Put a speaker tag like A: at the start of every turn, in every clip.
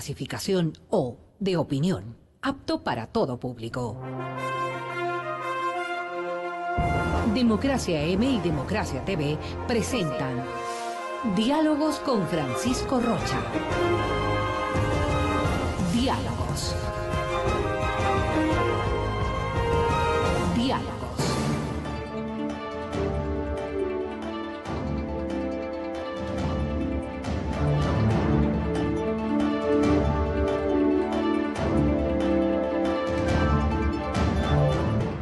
A: clasificación O de opinión, apto para todo público. Democracia M y Democracia TV presentan Diálogos con Francisco Rocha. Diálogos. Diálogos.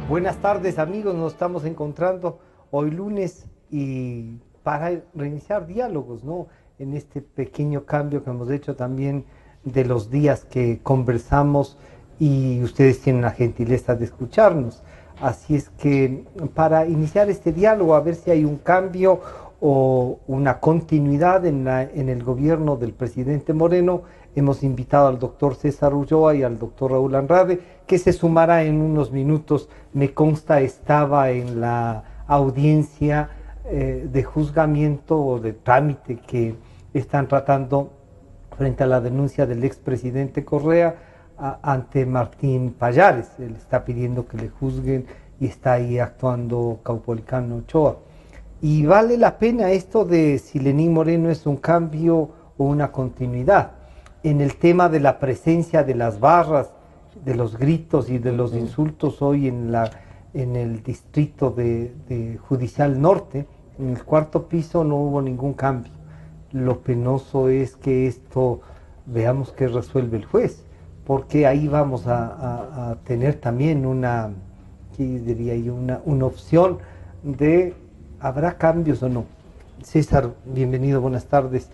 B: Buenas tardes amigos, nos estamos encontrando hoy lunes y para reiniciar diálogos, ¿no? En este pequeño cambio que hemos hecho también de los días que conversamos y ustedes tienen la gentileza de escucharnos. Así es que para iniciar este diálogo, a ver si hay un cambio o una continuidad en el gobierno del presidente Moreno, hemos invitado al doctor César Ulloa y al doctor Raúl Andrade, que se sumará en unos minutos. Me consta estaba en la audiencia de juzgamiento o de trámite que están tratando frente a la denuncia del expresidente Correa ante Martín Pallares. Él está pidiendo que le juzguen y está ahí actuando Caupolicán Ochoa. Y vale la pena esto de si Lenín Moreno es un cambio o una continuidad. En el tema de la presencia de las barras, de los gritos y de los insultos hoy en el distrito de Judicial Norte, en el cuarto piso no hubo ningún cambio. Lo penoso es que esto, veamos qué resuelve el juez, porque ahí vamos a tener también una opción de, ¿habrá cambios o no? César, bienvenido, buenas tardes.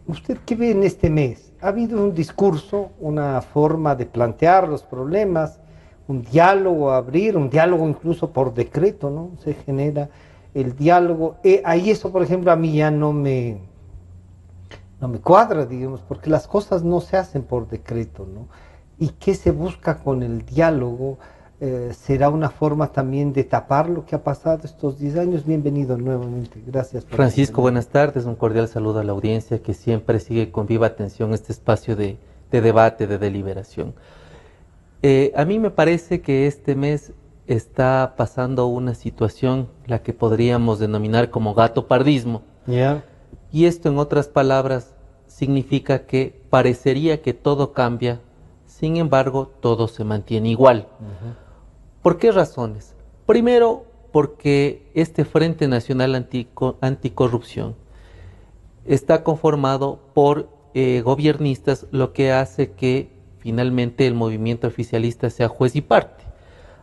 B: ¿Usted qué ve en este mes? ¿Ha habido un discurso, una forma de plantear los problemas, un diálogo a abrir, un diálogo incluso por decreto, ¿no? Se genera el diálogo. Ahí eso, por ejemplo, a mí ya no me cuadra, digamos, porque las cosas no se hacen por decreto, ¿no? ¿Y qué se busca con el diálogo? ¿Será una forma también de tapar lo que ha pasado estos 10 años? Bienvenido nuevamente, gracias.
C: Francisco, buenas tardes, un cordial saludo a la audiencia que siempre sigue con viva atención este espacio de debate, de deliberación. A mí me parece que este mes está pasando una situación, la que podríamos denominar como gatopardismo.
B: Yeah.
C: Y esto, en otras palabras, significa que parecería que todo cambia, sin embargo, todo se mantiene igual. ¿Por qué razones? Primero, porque este Frente Nacional Anticorrupción está conformado por gobiernistas, lo que hace que finalmente el movimiento oficialista sea juez y parte.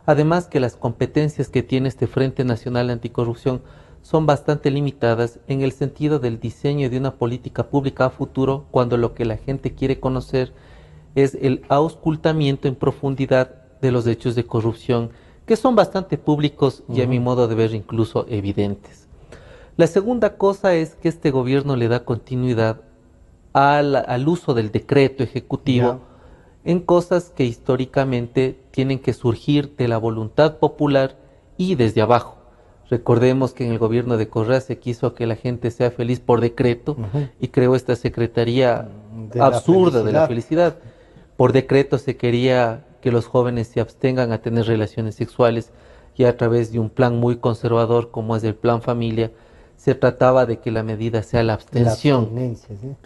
C: Además que las competencias que tiene este Frente Nacional Anticorrupción son bastante limitadas en el sentido del diseño de una política pública a futuro, cuando lo que la gente quiere conocer es el auscultamiento en profundidad de los hechos de corrupción, que son bastante públicos y a mi modo de ver incluso evidentes. La segunda cosa es que este gobierno le da continuidad al uso del decreto ejecutivo en cosas que históricamente tienen que surgir de la voluntad popular y desde abajo. Recordemos que en el gobierno de Correa se quiso que la gente sea feliz por decreto y creó esta secretaría absurda de la felicidad. Por decreto se quería que los jóvenes se abstengan a tener relaciones sexuales y a través de un plan muy conservador como es el Plan Familia, se trataba de que la medida sea la abstención.
B: ¿Sí?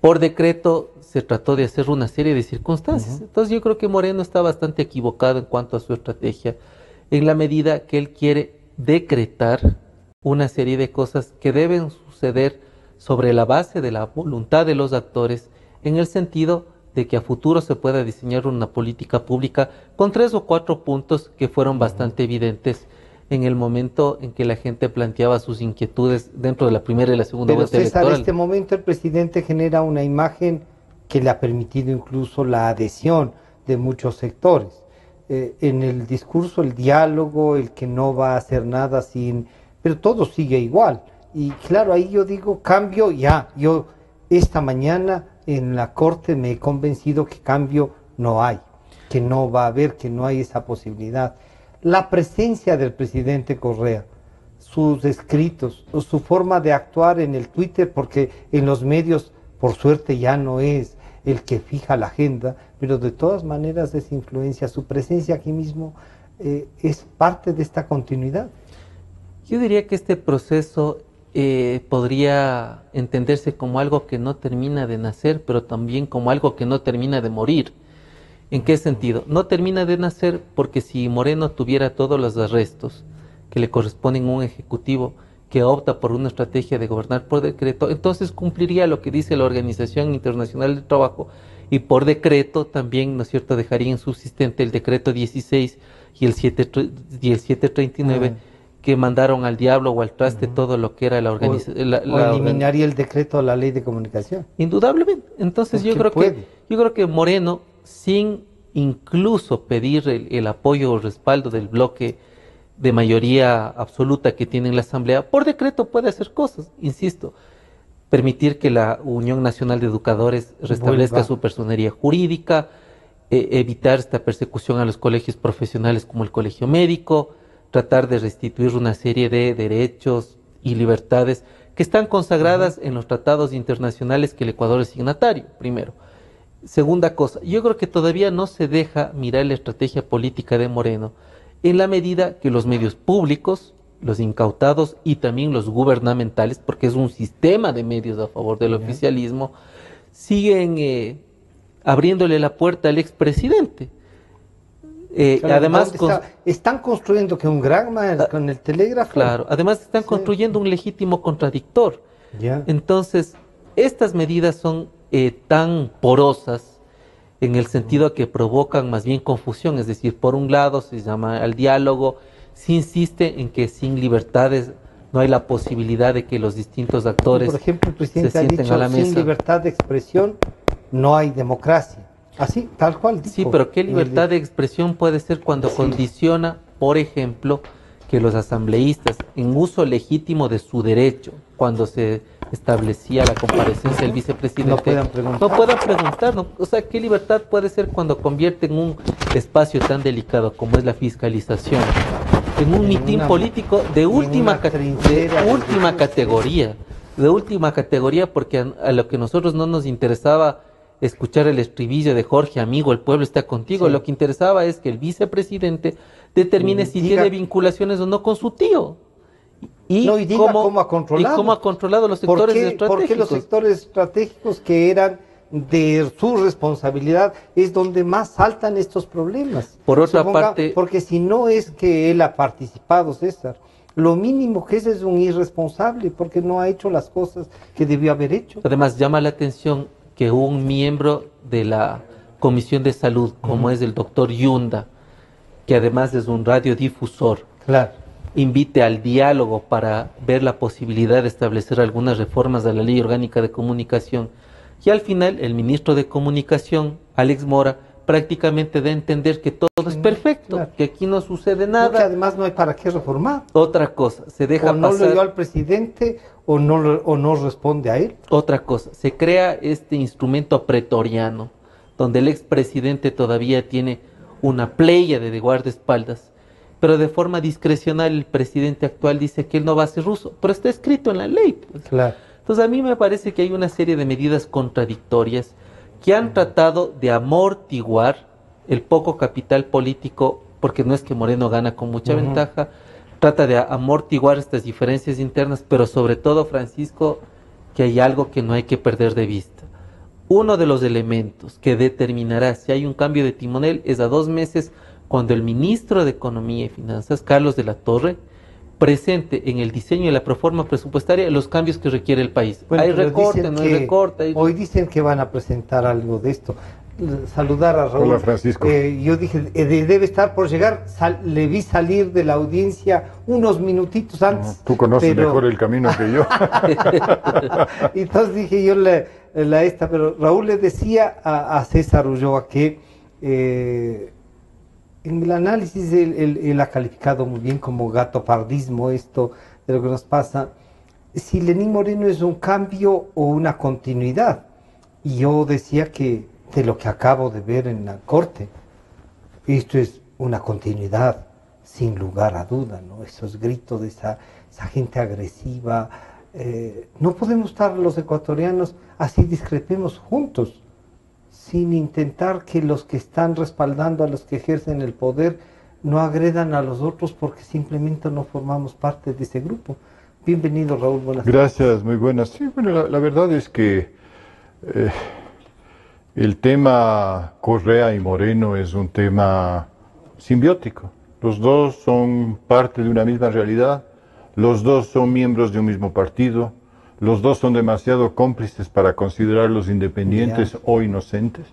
C: Por decreto se trató de hacer una serie de circunstancias. Entonces yo creo que Moreno está bastante equivocado en cuanto a su estrategia, en la medida que él quiere decretar una serie de cosas que deben suceder sobre la base de la voluntad de los actores, en el sentido de que a futuro se pueda diseñar una política pública con 3 o 4 puntos que fueron bastante evidentes en el momento en que la gente planteaba sus inquietudes dentro de la primera y la segunda vuelta electoral.
B: Pero César, en este momento el presidente genera una imagen que le ha permitido incluso la adhesión de muchos sectores. En el discurso, el diálogo, el que no va a hacer nada pero todo sigue igual. Y claro, ahí yo digo, cambio ya. Yo esta mañana en la Corte me he convencido que cambio no hay, que no va a haber, que no hay esa posibilidad. La presencia del presidente Correa, sus escritos, su forma de actuar en el Twitter, porque en los medios, por suerte, ya no es el que fija la agenda, pero de todas maneras esa influencia, su presencia aquí mismo es parte de esta continuidad.
C: Yo diría que este proceso podría entenderse como algo que no termina de nacer, pero también como algo que no termina de morir. ¿En qué sentido? No termina de nacer porque si Moreno tuviera todos los arrestos que le corresponden a un ejecutivo que opta por una estrategia de gobernar por decreto, entonces cumpliría lo que dice la Organización Internacional del Trabajo y por decreto también, ¿no es cierto?, dejaría insubsistente el decreto 16 y el 739 que mandaron al diablo o al traste todo lo que era la organización.
B: O eliminaría el decreto a la ley de comunicación.
C: Indudablemente. Entonces yo creo que Moreno, sin incluso pedir el apoyo o respaldo del bloque de mayoría absoluta que tiene en la Asamblea, por decreto puede hacer cosas, insisto, permitir que la Unión Nacional de Educadores restablezca su personería jurídica, evitar esta persecución a los colegios profesionales como el colegio médico, tratar de restituir una serie de derechos y libertades que están consagradas en los tratados internacionales que el Ecuador es signatario, primero. Segunda cosa, yo creo que todavía no se deja mirar la estrategia política de Moreno en la medida que los medios públicos, los incautados y también los gubernamentales, porque es un sistema de medios a favor del oficialismo, siguen abriéndole la puerta al expresidente.
B: Claro,
C: además
B: están construyendo que un Granma con el telégrafo.
C: Claro, además están construyendo un legítimo contradictor. Entonces, estas medidas son tan porosas en el sentido que provocan más bien confusión, es decir, por un lado se llama al diálogo, se insiste en que sin libertades no hay la posibilidad de que los distintos actores
B: por ejemplo, el presidente
C: se
B: ha
C: sienten
B: dicho,
C: a la mesa.
B: Sin libertad de expresión no hay democracia. Así, tal cual dijo.
C: Sí, pero ¿qué libertad de expresión puede ser cuando condiciona, por ejemplo, que los asambleístas, en uso legítimo de su derecho, cuando se establecía la comparecencia del vicepresidente, no puedan preguntar? O sea, ¿qué libertad puede ser cuando convierte en un espacio tan delicado como es la fiscalización, en un mitin político de última categoría, porque a lo que nosotros no nos interesaba escuchar el estribillo de Jorge, amigo, el pueblo está contigo, lo que interesaba es que el vicepresidente determine si tiene vinculaciones o no con su tío. Y cómo ha controlado los sectores estratégicos.
B: Porque los sectores estratégicos que eran de su responsabilidad es donde más saltan estos problemas.
C: Por otra parte,
B: porque si no es que él ha participado, César, lo mínimo que es un irresponsable porque no ha hecho las cosas que debió haber hecho.
C: Además, llama la atención que un miembro de la Comisión de Salud, como es el doctor Yunda, que además es un radiodifusor, invite al diálogo para ver la posibilidad de establecer algunas reformas a la Ley Orgánica de Comunicación. Y al final, el ministro de Comunicación, Alex Mora, prácticamente da a entender que todo es perfecto, que aquí no sucede nada.
B: Porque además no hay para qué reformar.
C: Otra cosa, se deja
B: pasar. O no le dio al presidente o no responde a él.
C: Otra cosa, se crea este instrumento pretoriano, donde el expresidente todavía tiene una pléyade de guardaespaldas, pero de forma discrecional el presidente actual dice que él no va a ser ruso, pero está escrito en la ley. Pues. Entonces a mí me parece que hay una serie de medidas contradictorias que han tratado de amortiguar el poco capital político, porque no es que Moreno gana con mucha ventaja, trata de amortiguar estas diferencias internas, pero sobre todo, Francisco, que hay algo que no hay que perder de vista. Uno de los elementos que determinará si hay un cambio de timonel es a 2 meses cuando el ministro de Economía y Finanzas, Carlos de la Torre, presente en el diseño de la proforma presupuestaria los cambios que requiere el país.
B: Bueno,
C: hay recorte, no hay recorte.
B: Hoy dicen que van a presentar algo de esto. Saludar a Raúl.
D: Hola, Francisco.
B: Yo dije, debe estar por llegar, le vi salir de la audiencia unos minutitos antes.
D: Tú conoces mejor el camino que yo.
B: Entonces dije yo pero Raúl le decía a César Ulloa que en el análisis él ha calificado muy bien como gatopardismo esto de lo que nos pasa. Si Lenín Moreno es un cambio o una continuidad. Y yo decía que de lo que acabo de ver en la corte, esto es una continuidad, sin lugar a duda, ¿no? Esos gritos de esa gente agresiva. No podemos estar los ecuatorianos así discrepemos juntos. sin intentar que los que están respaldando a los que ejercen el poder no agredan a los otros porque simplemente no formamos parte de ese grupo. Bienvenido, Raúl. Buenas tardes.
D: Gracias, muy buenas. Sí, bueno, la verdad es que el tema Correa y Moreno es un tema simbiótico. Los dos son parte de una misma realidad, los dos son miembros de un mismo partido, los dos son demasiado cómplices para considerarlos independientes o inocentes.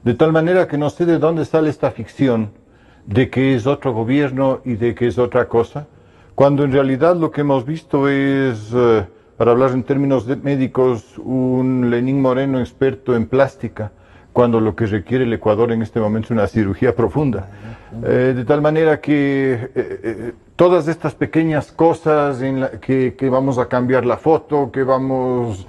D: De tal manera que no sé de dónde sale esta ficción de que es otro gobierno y de que es otra cosa, cuando en realidad lo que hemos visto es, para hablar en términos médicos, un Lenín Moreno experto en plástica, cuando lo que requiere el Ecuador en este momento es una cirugía profunda. De tal manera que todas estas pequeñas cosas que vamos a cambiar la foto, que vamos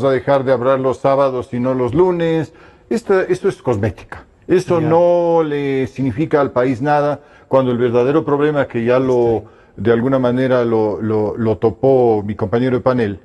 D: a dejar de hablar los sábados y no los lunes, esto es cosmética. Eso no le significa al país nada, cuando el verdadero problema, que ya de alguna manera lo topó mi compañero de panel,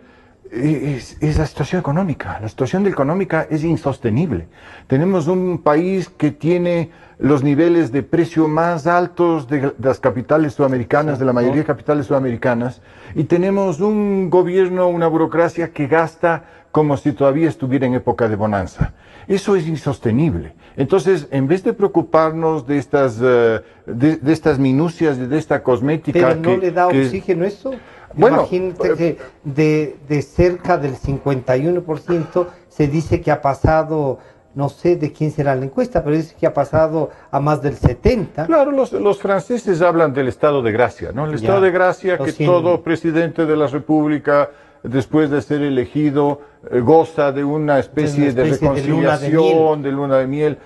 D: es la situación económica. La situación económica es insostenible. Tenemos un país que tiene los niveles de precio más altos de las capitales sudamericanas, de la mayoría de capitales sudamericanas, y tenemos un gobierno, una burocracia que gasta como si todavía estuviera en época de bonanza. Eso es insostenible. Entonces, en vez de preocuparnos de estas minucias, de esta cosmética...
B: ¿Pero no le da oxígeno eso? Bueno, imagínate que de cerca del 51% se dice que ha pasado, no sé de quién será la encuesta, pero dice que ha pasado a más del 70%.
D: Claro, los franceses hablan del estado de gracia, ¿no? El estado de gracia que todo presidente de la República, después de ser elegido, goza de una especie de reconciliación, de luna de miel.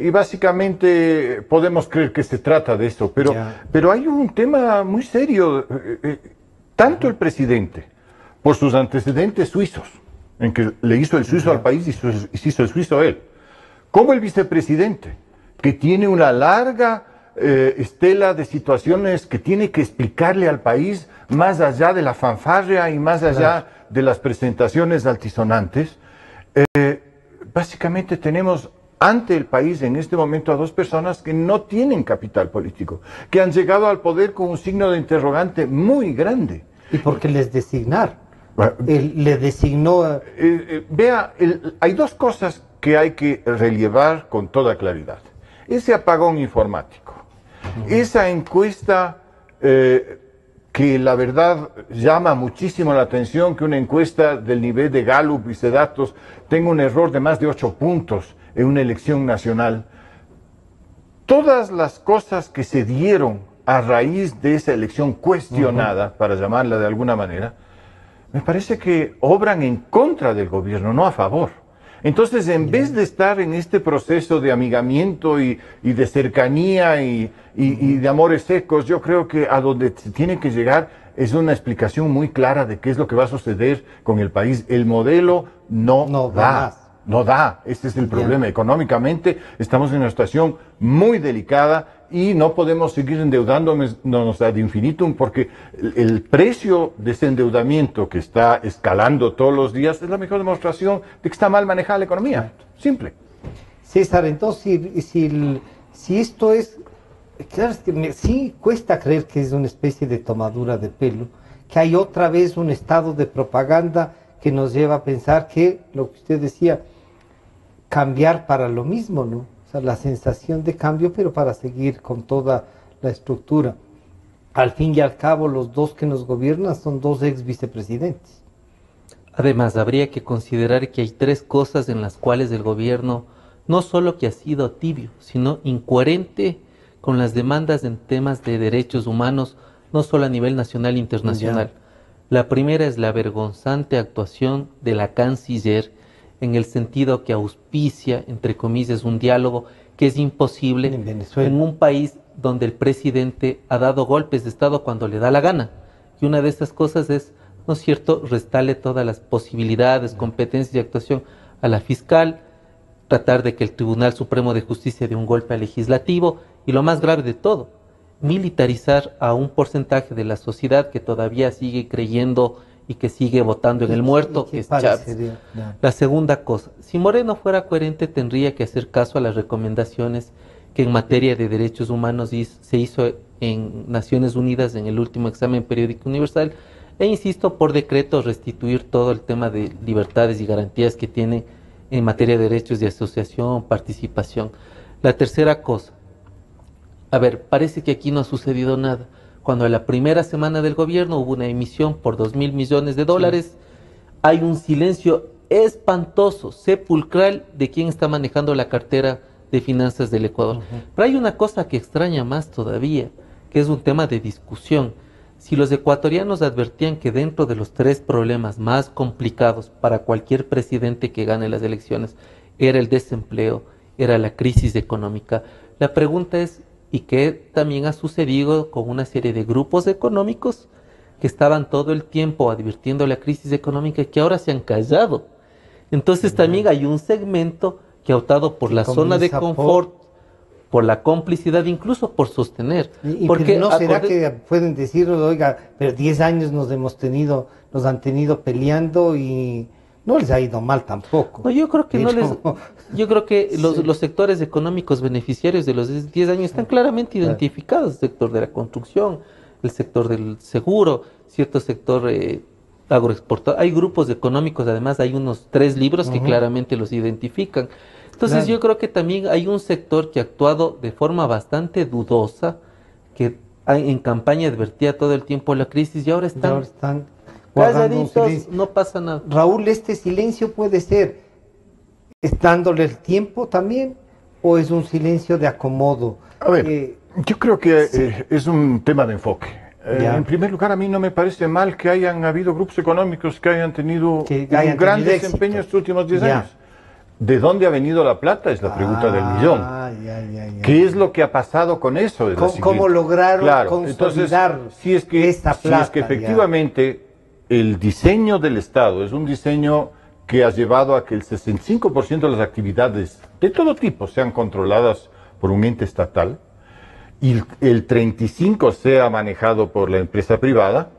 D: Y básicamente podemos creer que se trata de eso, pero hay un tema muy serio. Tanto el presidente, por sus antecedentes suizos, en que le hizo el suizo al país y se hizo el suizo a él, como el vicepresidente, que tiene una larga estela de situaciones que tiene que explicarle al país más allá de la fanfarria y más allá de las presentaciones altisonantes. Básicamente tenemos ante el país en este momento a dos personas que no tienen capital político, que han llegado al poder con un signo de interrogante muy grande.
B: ¿Y por qué les designar? Le designó...
D: hay dos cosas que hay que relevar con toda claridad. Ese apagón informático, esa encuesta que la verdad llama muchísimo la atención, que una encuesta del nivel de Gallup y Cedatos tenga un error de más de 8 puntos en una elección nacional. Todas las cosas que se dieron a raíz de esa elección cuestionada, para llamarla de alguna manera, me parece que obran en contra del gobierno, no a favor. Entonces, en vez de estar en este proceso de amigamiento y de cercanía y de amores secos, yo creo que a donde se tiene que llegar es una explicación muy clara de qué es lo que va a suceder con el país. El modelo no da. No da, este es el problema. Económicamente estamos en una situación muy delicada y no podemos seguir endeudándonos ad infinitum, porque el precio de ese endeudamiento que está escalando todos los días es la mejor demostración de que está mal manejada la economía. Simple.
B: César, entonces, si esto es... Claro, es que sí cuesta creer que es una especie de tomadura de pelo, que hay otra vez un estado de propaganda que nos lleva a pensar que, lo que usted decía, cambiar para lo mismo, ¿no? O sea, la sensación de cambio, pero para seguir con toda la estructura. Al fin y al cabo, los dos que nos gobiernan son dos ex vicepresidentes.
C: Además, habría que considerar que hay tres cosas en las cuales el gobierno no solo que ha sido tibio, sino incoherente con las demandas en temas de derechos humanos, no solo a nivel nacional e internacional. La primera es la vergonzante actuación de la canciller, en el sentido que auspicia, entre comillas, un diálogo que es imposible en un país donde el presidente ha dado golpes de Estado cuando le da la gana. Y una de estas cosas es, ¿no es cierto?, restarle todas las posibilidades, competencias y actuación a la fiscal, tratar de que el Tribunal Supremo de Justicia dé un golpe al legislativo y, lo más grave de todo, militarizar a un porcentaje de la sociedad que todavía sigue creyendo y que sigue votando en el muerto, que es Chávez. La segunda cosa, si Moreno fuera coherente tendría que hacer caso a las recomendaciones que en materia de derechos humanos se hizo en Naciones Unidas en el último examen periódico universal, e insisto, por decreto restituir todo el tema de libertades y garantías que tiene en materia de derechos de asociación, participación. La tercera cosa, a ver, parece que aquí no ha sucedido nada. Cuando en la primera semana del gobierno hubo una emisión por $2.000 millones, sí, hay un silencio espantoso, sepulcral, de quién está manejando la cartera de finanzas del Ecuador. Pero hay una cosa que extraña más todavía, que es un tema de discusión. Si los ecuatorianos advertían que dentro de los 3 problemas más complicados para cualquier presidente que gane las elecciones era el desempleo, era la crisis económica, la pregunta es, ¿y qué también ha sucedido con una serie de grupos económicos que estaban todo el tiempo advirtiendo la crisis económica y que ahora se han callado? Entonces también hay un segmento que ha optado por la zona de confort, por la complicidad, incluso por sostener.
B: Porque ¿no será que pueden decir, oiga, pero 10 años nos han tenido peleando y no les ha ido mal tampoco?
C: No, yo creo que yo creo que los sectores económicos beneficiarios de los 10 años están claramente identificados: el sector de la construcción, el sector del seguro, cierto sector agroexportador. Hay grupos económicos, además hay unos 3 libros que claramente los identifican. Entonces yo creo que también hay un sector que ha actuado de forma bastante dudosa, que en campaña advertía todo el tiempo la crisis y ahora están calladitos, no pasa nada.
B: Raúl, ¿este silencio puede ser dándole el tiempo también o es un silencio de acomodo?
D: A ver, yo creo que es un tema de enfoque. En primer lugar, a mí no me parece mal que hayan habido grupos económicos que hayan tenido un gran desempeño estos últimos 10 años. ¿De dónde ha venido la plata? Es la pregunta del millón. ¿Qué es lo que ha pasado con eso?
B: ¿Cómo lograron consolidar
D: si es que efectivamente el diseño del Estado es un diseño que ha llevado a que el 65% de las actividades de todo tipo sean controladas por un ente estatal y el 35% sea manejado por la empresa privada,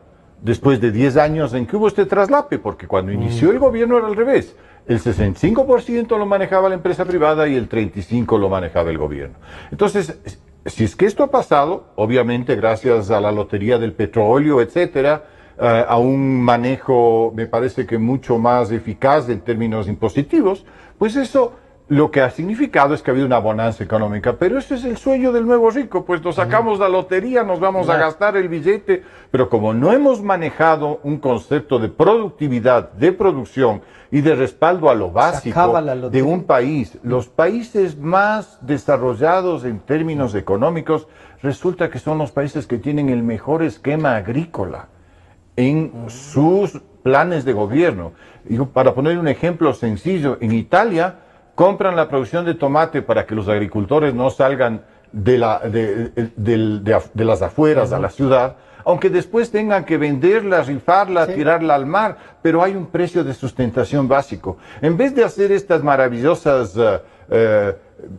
D: después de 10 años en que hubo este traslape, porque cuando inició el gobierno era al revés. El 65% lo manejaba la empresa privada y el 35% lo manejaba el gobierno. Entonces, si es que esto ha pasado, obviamente gracias a la lotería del petróleo, etcétera, a un manejo, me parece que mucho más eficaz en términos impositivos, pues eso lo que ha significado es que ha habido una bonanza económica. Pero ese es el sueño del nuevo rico, pues nos sacamos la lotería, nos vamos a gastar el billete, pero como no hemos manejado un concepto de productividad, de producción y de respaldo a lo básico de un país, los países más desarrollados en términos económicos, resulta que son los países que tienen el mejor esquema agrícola en sus planes de gobierno. Y para poner un ejemplo sencillo, en Italia compran la producción de tomate para que los agricultores no salgan de las afueras a la ciudad, aunque después tengan que venderla, rifarla, tirarla al mar, pero hay un precio de sustentación básico. En vez de hacer estas maravillosas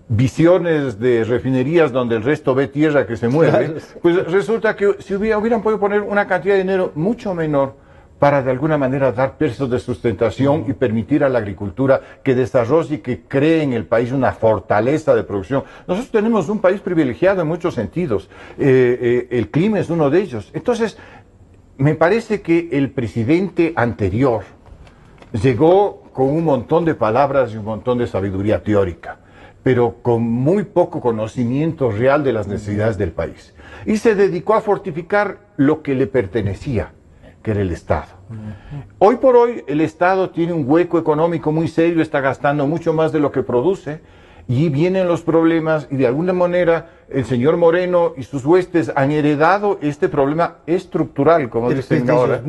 D: visiones de refinerías donde el resto ve tierra que se mueve, pues resulta que si hubieran podido poner una cantidad de dinero mucho menor para de alguna manera dar pesos de sustentación y permitir a la agricultura que desarrolle y que cree en el país una fortaleza de producción. Nosotros tenemos un país privilegiado en muchos sentidos, el clima es uno de ellos. Entonces, me parece que el presidente anterior llegó con un montón de palabras y un montón de sabiduría teórica, pero con muy poco conocimiento real de las necesidades del país. Y se dedicó a fortificar lo que le pertenecía, que era el Estado. Hoy por hoy el Estado tiene un hueco económico muy serio, está gastando mucho más de lo que produce y vienen los problemas y de alguna manera el señor Moreno y sus huestes han heredado este problema estructural, como dicen ahora.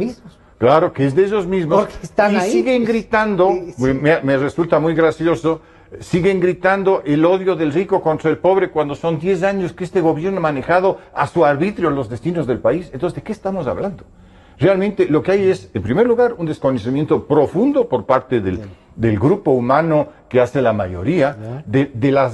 D: Claro, que es de ellos mismos.
B: Porque están
D: y
B: ahí,
D: siguen gritando, me resulta muy gracioso, siguen gritando el odio del rico contra el pobre cuando son 10 años que este gobierno ha manejado a su arbitrio los destinos del país. Entonces, ¿de qué estamos hablando? Realmente lo que hay es, en primer lugar, un desconocimiento profundo por parte del del grupo humano que hace la mayoría, de la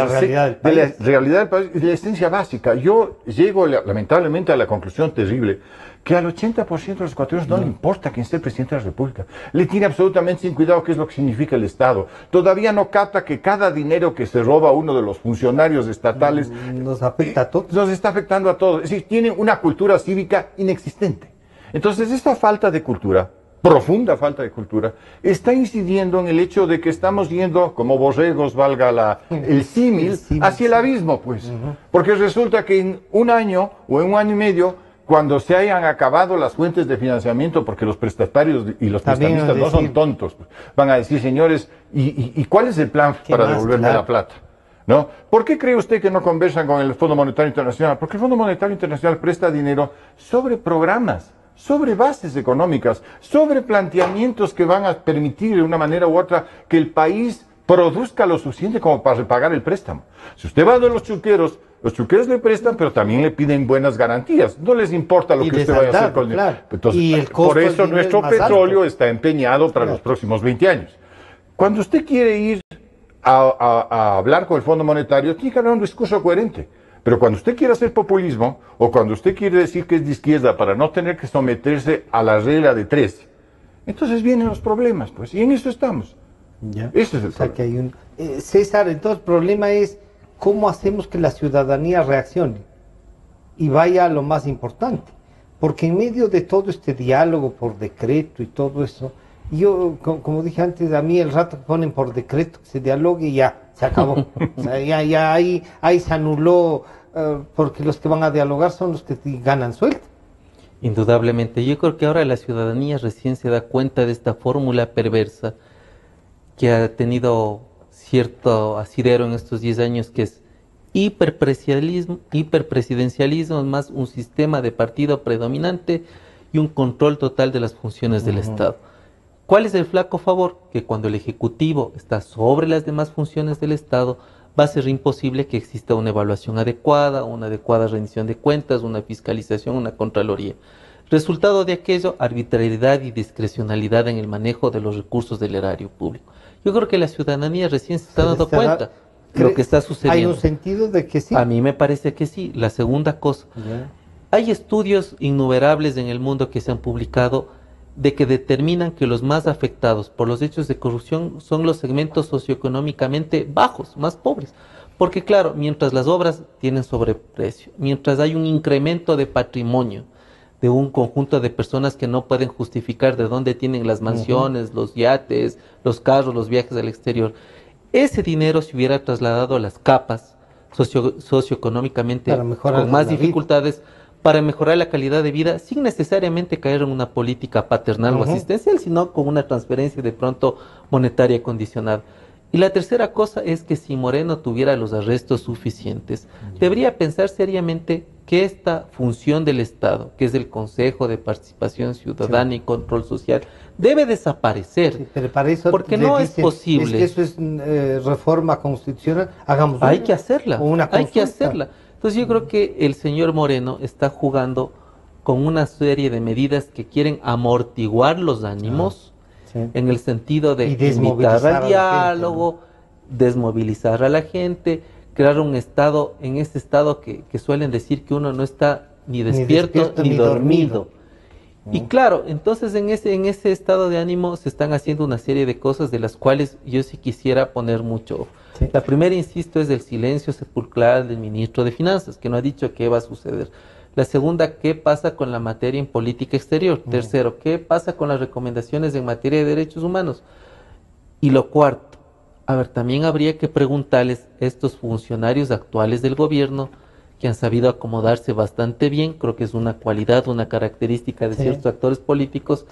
B: realidad
D: del país y de la esencia básica. Yo llego lamentablemente a la conclusión terrible que al 80% de los ecuatorianos no le importa quién sea el presidente de la República. Le tiene absolutamente sin cuidado qué es lo que significa el Estado. Todavía no capta que cada dinero que se roba uno de los funcionarios estatales
B: nos afecta a todos.
D: Nos está afectando a todos. Es decir, tiene una cultura cívica inexistente. Entonces, esta falta de cultura, profunda falta de cultura, está incidiendo en el hecho de que estamos yendo, como borregos, valga el símil, hacia el abismo, pues. Porque resulta que en un año o en un año y medio, cuando se hayan acabado las fuentes de financiamiento, porque los prestatarios y los prestamistas no son tontos, pues, van a decir, señores, ¿y cuál es el plan para devolverme la plata? ¿No? ¿Por qué cree usted que no conversan con el Fondo Monetario Internacional? Porque el Fondo Monetario Internacional presta dinero sobre programas, sobre bases económicas, sobre planteamientos que van a permitir de una manera u otra que el país produzca lo suficiente como para repagar el préstamo. Si usted va de los chuqueros le prestan, pero también le piden buenas garantías. No les importa lo que usted vaya a hacer con
B: claro.
D: Entonces,
B: y el costo
D: por eso nuestro petróleo está empeñado para los próximos 20 años. Cuando usted quiere ir a hablar con el Fondo Monetario, tiene que hablar un discurso coherente. Pero cuando usted quiere hacer populismo, o cuando usted quiere decir que es de izquierda para no tener que someterse a la regla de 3, entonces vienen los problemas, pues, y en eso estamos.
B: Ya.
D: Ese es el problema.
B: Que hay un... César, entonces el problema es cómo hacemos que la ciudadanía reaccione y vaya a lo más importante. Porque en medio de todo este diálogo por decreto y todo eso, yo, como dije antes, a mí el rato que ponen por decreto que se dialogue, ya, se acabó. O sea, ya ahí se anuló, porque los que van a dialogar son los que ganan sueldo.
C: Indudablemente. Yo creo que ahora la ciudadanía recién se da cuenta de esta fórmula perversa que ha tenido cierto asidero en estos 10 años, que es hiperpresidencialismo, más un sistema de partido predominante y un control total de las funciones del Estado. ¿Cuál es el flaco favor? Que cuando el Ejecutivo está sobre las demás funciones del Estado, va a ser imposible que exista una evaluación adecuada, una adecuada rendición de cuentas, una fiscalización, una contraloría. Resultado de aquello, arbitrariedad y discrecionalidad en el manejo de los recursos del erario público. Yo creo que la ciudadanía recién se está dando cuenta de lo que está sucediendo.
B: ¿Hay un sentido de que sí?
C: A mí me parece que sí. La segunda cosa, hay estudios innumerables en el mundo que se han publicado de que determinan que los más afectados por los hechos de corrupción son los segmentos socioeconómicamente bajos, más pobres. Porque claro, mientras las obras tienen sobreprecio, mientras hay un incremento de patrimonio de un conjunto de personas que no pueden justificar de dónde tienen las mansiones, los yates, los carros, los viajes al exterior, ese dinero se hubiera trasladado a las capas socioeconómicamente con más dificultades, para mejorar la calidad de vida sin necesariamente caer en una política paternal o asistencial, sino con una transferencia de pronto monetaria condicionada. Y la tercera cosa es que si Moreno tuviera los arrestos suficientes, debería pensar seriamente que esta función del Estado, que es el Consejo de Participación Ciudadana y Control Social, debe desaparecer.
B: Sí, pero para eso
C: porque no es posible.
B: Es que eso es reforma constitucional, hagamos
C: hay que hacerla,
B: hay que hacerla.
C: Entonces yo creo que el señor Moreno está jugando con una serie de medidas que quieren amortiguar los ánimos, en el sentido de invitar al diálogo, desmovilizar a la gente, crear un estado, en ese estado que suelen decir que uno no está ni despierto ni dormido. Y claro, entonces en ese estado de ánimo se están haciendo una serie de cosas de las cuales yo sí quisiera poner mucho. La primera, insisto, es el silencio sepulcral del ministro de Finanzas, que no ha dicho qué va a suceder. La segunda, ¿qué pasa con la materia en política exterior? Tercero, ¿qué pasa con las recomendaciones en materia de derechos humanos? Y lo cuarto, a ver, también habría que preguntarles a estos funcionarios actuales del gobierno, que han sabido acomodarse bastante bien, creo que es una cualidad, una característica de ciertos actores políticos,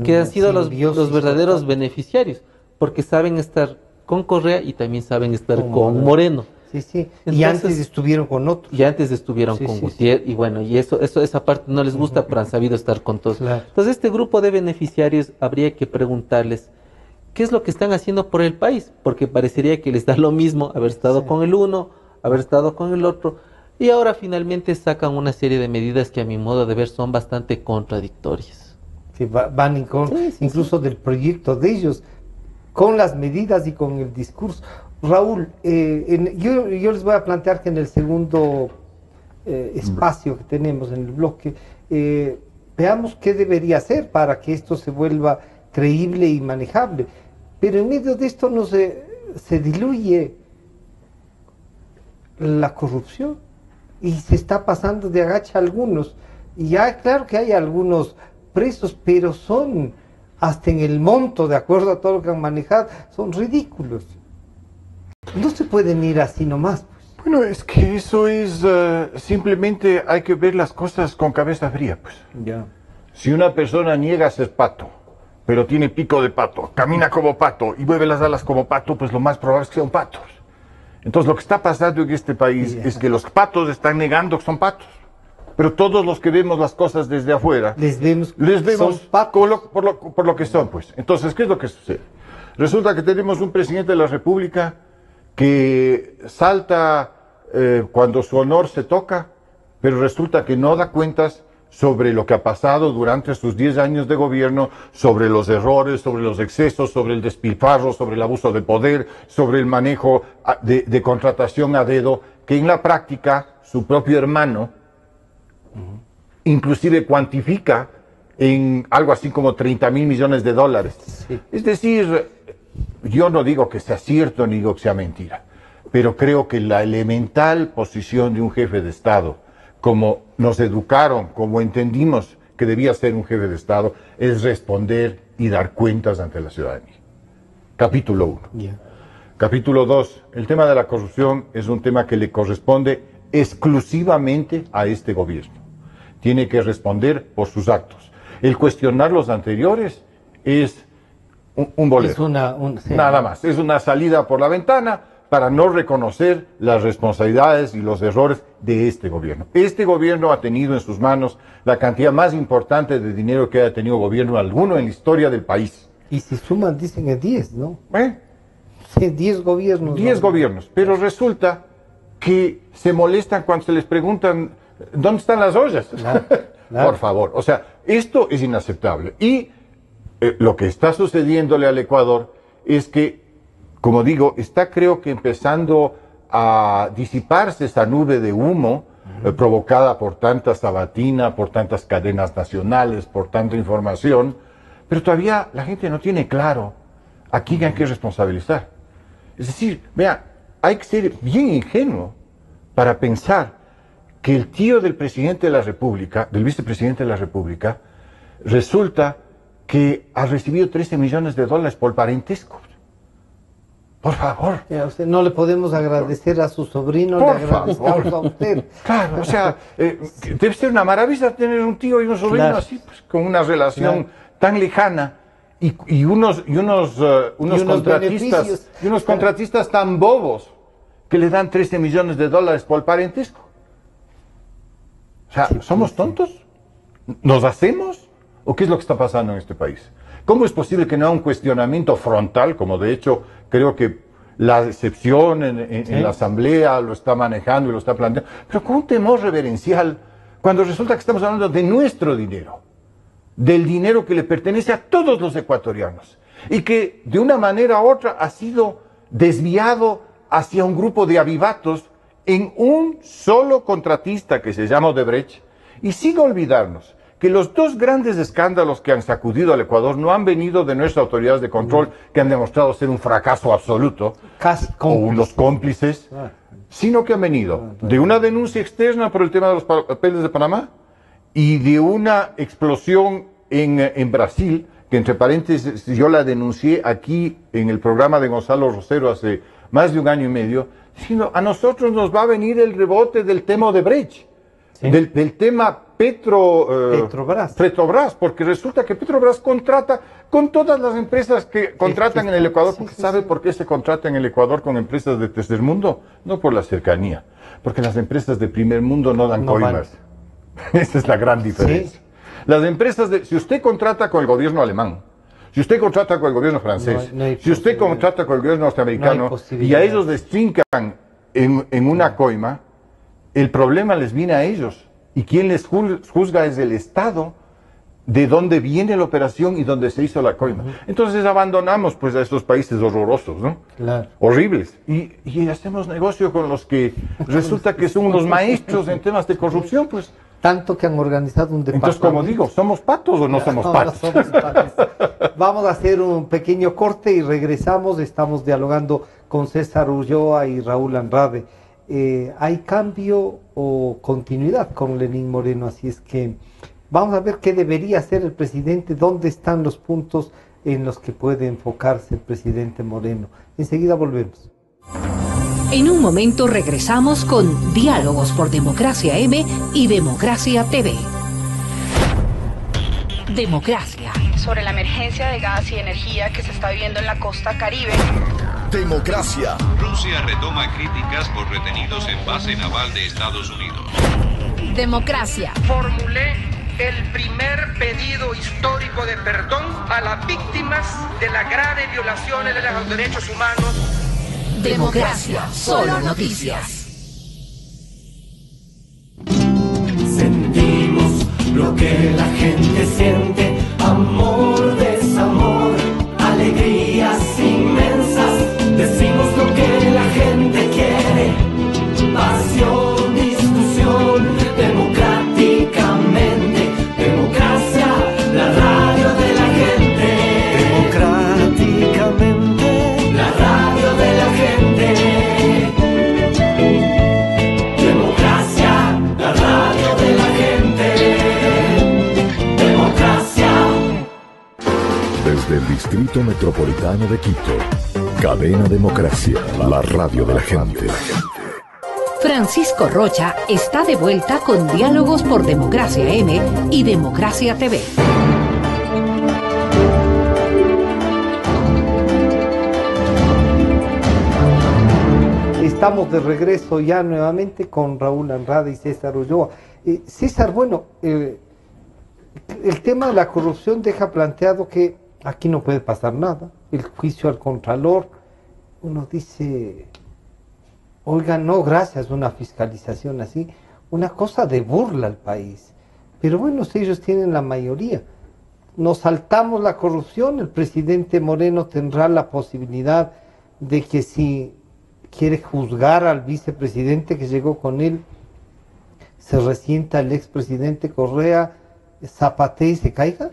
C: que han sido los verdaderos beneficiarios, porque saben estar con Correa y también saben estar con Moreno.
B: Sí, sí. Entonces, y antes estuvieron con otros.
C: Y antes estuvieron con Gutiérrez, y bueno, y esa parte no les gusta, pero han sabido estar con todos.
B: Claro.
C: Entonces, este grupo de beneficiarios habría que preguntarles qué es lo que están haciendo por el país, porque parecería que les da lo mismo haber estado con el uno, haber estado con el otro, y ahora finalmente sacan una serie de medidas que a mi modo de ver son bastante contradictorias.
B: Que van en contra, incluso del proyecto de ellos. con las medidas y con el discurso. Raúl, yo les voy a plantear que en el segundo espacio que tenemos en el bloque, veamos qué debería hacer para que esto se vuelva creíble y manejable. Pero en medio de esto no se diluye la corrupción y se está pasando de agacha a algunos. Y ya, claro que hay algunos presos, pero son, hasta en el monto, de acuerdo a todo lo que han manejado, son ridículos. No se pueden ir así nomás. Pues.
D: Bueno, es que eso es, simplemente hay que ver las cosas con cabeza fría, pues.
B: Ya.
D: Si una persona niega ser pato, pero tiene pico de pato, camina como pato y mueve las alas como pato, pues lo más probable es que sean patos. Entonces lo que está pasando en este país es que los patos están negando que son patos. Pero todos los que vemos las cosas desde afuera, les vemos por lo que son, pues. Entonces, ¿qué es lo que sucede? Resulta que tenemos un presidente de la República que salta cuando su honor se toca, pero resulta que no da cuentas sobre lo que ha pasado durante sus 10 años de gobierno, sobre los errores, sobre los excesos, sobre el despilfarro, sobre el abuso de poder, sobre el manejo de contratación a dedo, que en la práctica su propio hermano inclusive cuantifica en algo así como 30.000 millones de dólares. Sí. Es decir, yo no digo que sea cierto ni digo que sea mentira, pero creo que la elemental posición de un jefe de Estado, como nos educaron, como entendimos que debía ser un jefe de Estado, es responder y dar cuentas ante la ciudadanía. Capítulo 1. Yeah. Capítulo 2. El tema de la corrupción es un tema que le corresponde exclusivamente a este gobierno. Tiene que responder por sus actos. El cuestionar los anteriores es un bolero. Es nada más. Es una salida por la ventana para no reconocer las responsabilidades y los errores de este gobierno. Este gobierno ha tenido en sus manos la cantidad más importante de dinero que haya tenido gobierno alguno en la historia del país.
B: Y si suman, dicen que 10, ¿no? Sí, 10 gobiernos.
D: 10 gobiernos. Pero resulta que se molestan cuando se les preguntan ¿dónde están las ollas? Claro. Por favor. O sea, esto es inaceptable. Y lo que está sucediéndole al Ecuador es que, como digo, está creo que empezando a disiparse esa nube de humo provocada por tanta sabatina, por tantas cadenas nacionales, por tanta información, pero todavía la gente no tiene claro a quién hay que responsabilizar. Es decir, vea, hay que ser bien ingenuo para pensar que el tío del presidente de la República, del vicepresidente de la República, resulta que ha recibido 13 millones de dólares por parentesco. Por favor.
B: No le podemos agradecer a su sobrino, le agradecemos a usted.
D: Claro, o sea, debe ser una maravilla tener un tío y un sobrino así, pues, con una relación tan lejana y unos contratistas tan bobos que le dan 13 millones de dólares por el parentesco. O sea, ¿somos tontos? ¿Nos hacemos? ¿O qué es lo que está pasando en este país? ¿Cómo es posible que no haya un cuestionamiento frontal, como de hecho creo que la excepción en la Asamblea lo está manejando y lo está planteando, pero con un temor reverencial, cuando resulta que estamos hablando de nuestro dinero, del dinero que le pertenece a todos los ecuatorianos, y que de una manera u otra ha sido desviado hacia un grupo de avivatos en un solo contratista que se llama Odebrecht, y sin olvidarnos que los dos grandes escándalos que han sacudido al Ecuador no han venido de nuestras autoridades de control, que han demostrado ser un fracaso absoluto, o unos cómplices, sino que han venido de una denuncia externa por el tema de los papeles de Panamá y de una explosión en Brasil, que entre paréntesis yo la denuncié aquí en el programa de Gonzalo Rosero hace más de 1 año y medio, diciendo, a nosotros nos va a venir el rebote del tema Odebrecht, del tema Petrobras, porque resulta que Petrobras contrata con todas las empresas que contratan en el Ecuador, porque ¿sabe por qué se contrata en el Ecuador con empresas de tercer mundo? No por la cercanía, porque las empresas de primer mundo no dan coimas. Esa es la gran diferencia. Las empresas si usted contrata con el gobierno alemán, si usted contrata con el gobierno francés, si usted contrata con el gobierno norteamericano y a ellos les trincan en una coima, el problema les viene a ellos. Y quien les juzga es el Estado de dónde viene la operación y dónde se hizo la coima. Entonces abandonamos pues a estos países horrorosos, ¿no?
B: Claro.
D: Horribles. Y hacemos negocio con los que resulta que son unos maestros en temas de corrupción, pues.
B: Tanto que han organizado un departamento.
D: Entonces, como digo, ¿somos patos o no somos patos?
B: No somos patos. Vamos a hacer un pequeño corte y regresamos. Estamos dialogando con César Ulloa y Raúl Andrade. ¿Hay cambio o continuidad con Lenín Moreno? Así es que vamos a ver qué debería hacer el presidente, dónde están los puntos en los que puede enfocarse el presidente Moreno. Enseguida volvemos.
A: En un momento regresamos con Diálogos por Democracia M y Democracia TV. Democracia.
E: Sobre la emergencia de gas y energía que se está viviendo en la costa Caribe.
F: Democracia.
G: Rusia retoma críticas por retenidos en base naval de Estados Unidos.
E: Democracia.
H: Formulé el primer pedido histórico de perdón a las víctimas de las graves violaciones de los derechos humanos.
A: Democracia, solo noticias.
I: Sentimos lo que la gente siente, amor, desamor, alegrías inmensas. Decimos lo que la gente quiere, pasión, discusión, democráticamente. Democracia, la radio de la gente. Democráticamente, la radio de la gente. Democracia, la radio de la gente. Democracia.
F: Desde el Distrito Metropolitano de Quito, Cadena Democracia, la radio de la gente.
A: Francisco Rocha está de vuelta con Diálogos por Democracia M y Democracia TV.
B: Estamos de regreso ya nuevamente con Raúl Andrade y César Ulloa. César, bueno, el tema de la corrupción deja planteado que aquí no puede pasar nada. El juicio al Contralor, uno dice, oiga, no, gracias a una fiscalización así, una cosa de burla al país. Pero bueno, si ellos tienen la mayoría. Nos saltamos la corrupción, el presidente Moreno tendrá la posibilidad de que si quiere juzgar al vicepresidente que llegó con él, se resienta el expresidente Correa, zapatee y se caiga.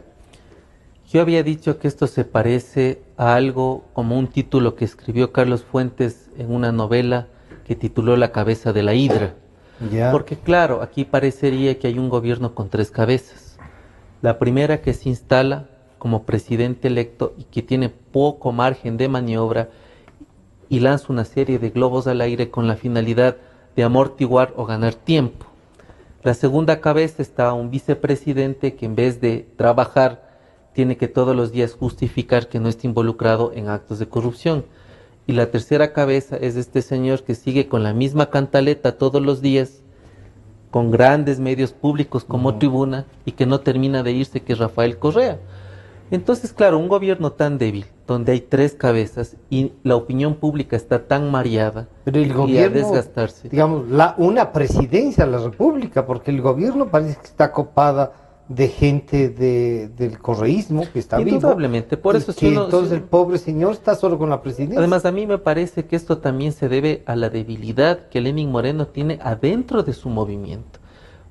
C: Yo había dicho que esto se parece a algo como un título que escribió Carlos Fuentes en una novela que tituló La cabeza de la hidra.
B: Ya.
C: Porque claro, aquí parecería que hay un gobierno con tres cabezas. La primera que se instala como presidente electo y que tiene poco margen de maniobra y lanza una serie de globos al aire con la finalidad de amortiguar o ganar tiempo. La segunda cabeza está un vicepresidente que en vez de trabajar tiene que todos los días justificar que no está involucrado en actos de corrupción. Y la tercera cabeza es este señor que sigue con la misma cantaleta todos los días, con grandes medios públicos como Tribuna, y que no termina de irse, que es Rafael Correa. Entonces, claro, un gobierno tan débil, donde hay tres cabezas y la opinión pública está tan mareada
B: Pero el
C: y a
B: gobierno,
C: desgastarse.
B: digamos, una presidencia de la República, porque el gobierno parece que está copada de gente del correísmo que está vivo.
C: Indudablemente, por eso si uno,
B: entonces el pobre señor está solo con la presidencia.
C: Además, a mí me parece que esto también se debe a la debilidad que Lenín Moreno tiene adentro de su movimiento.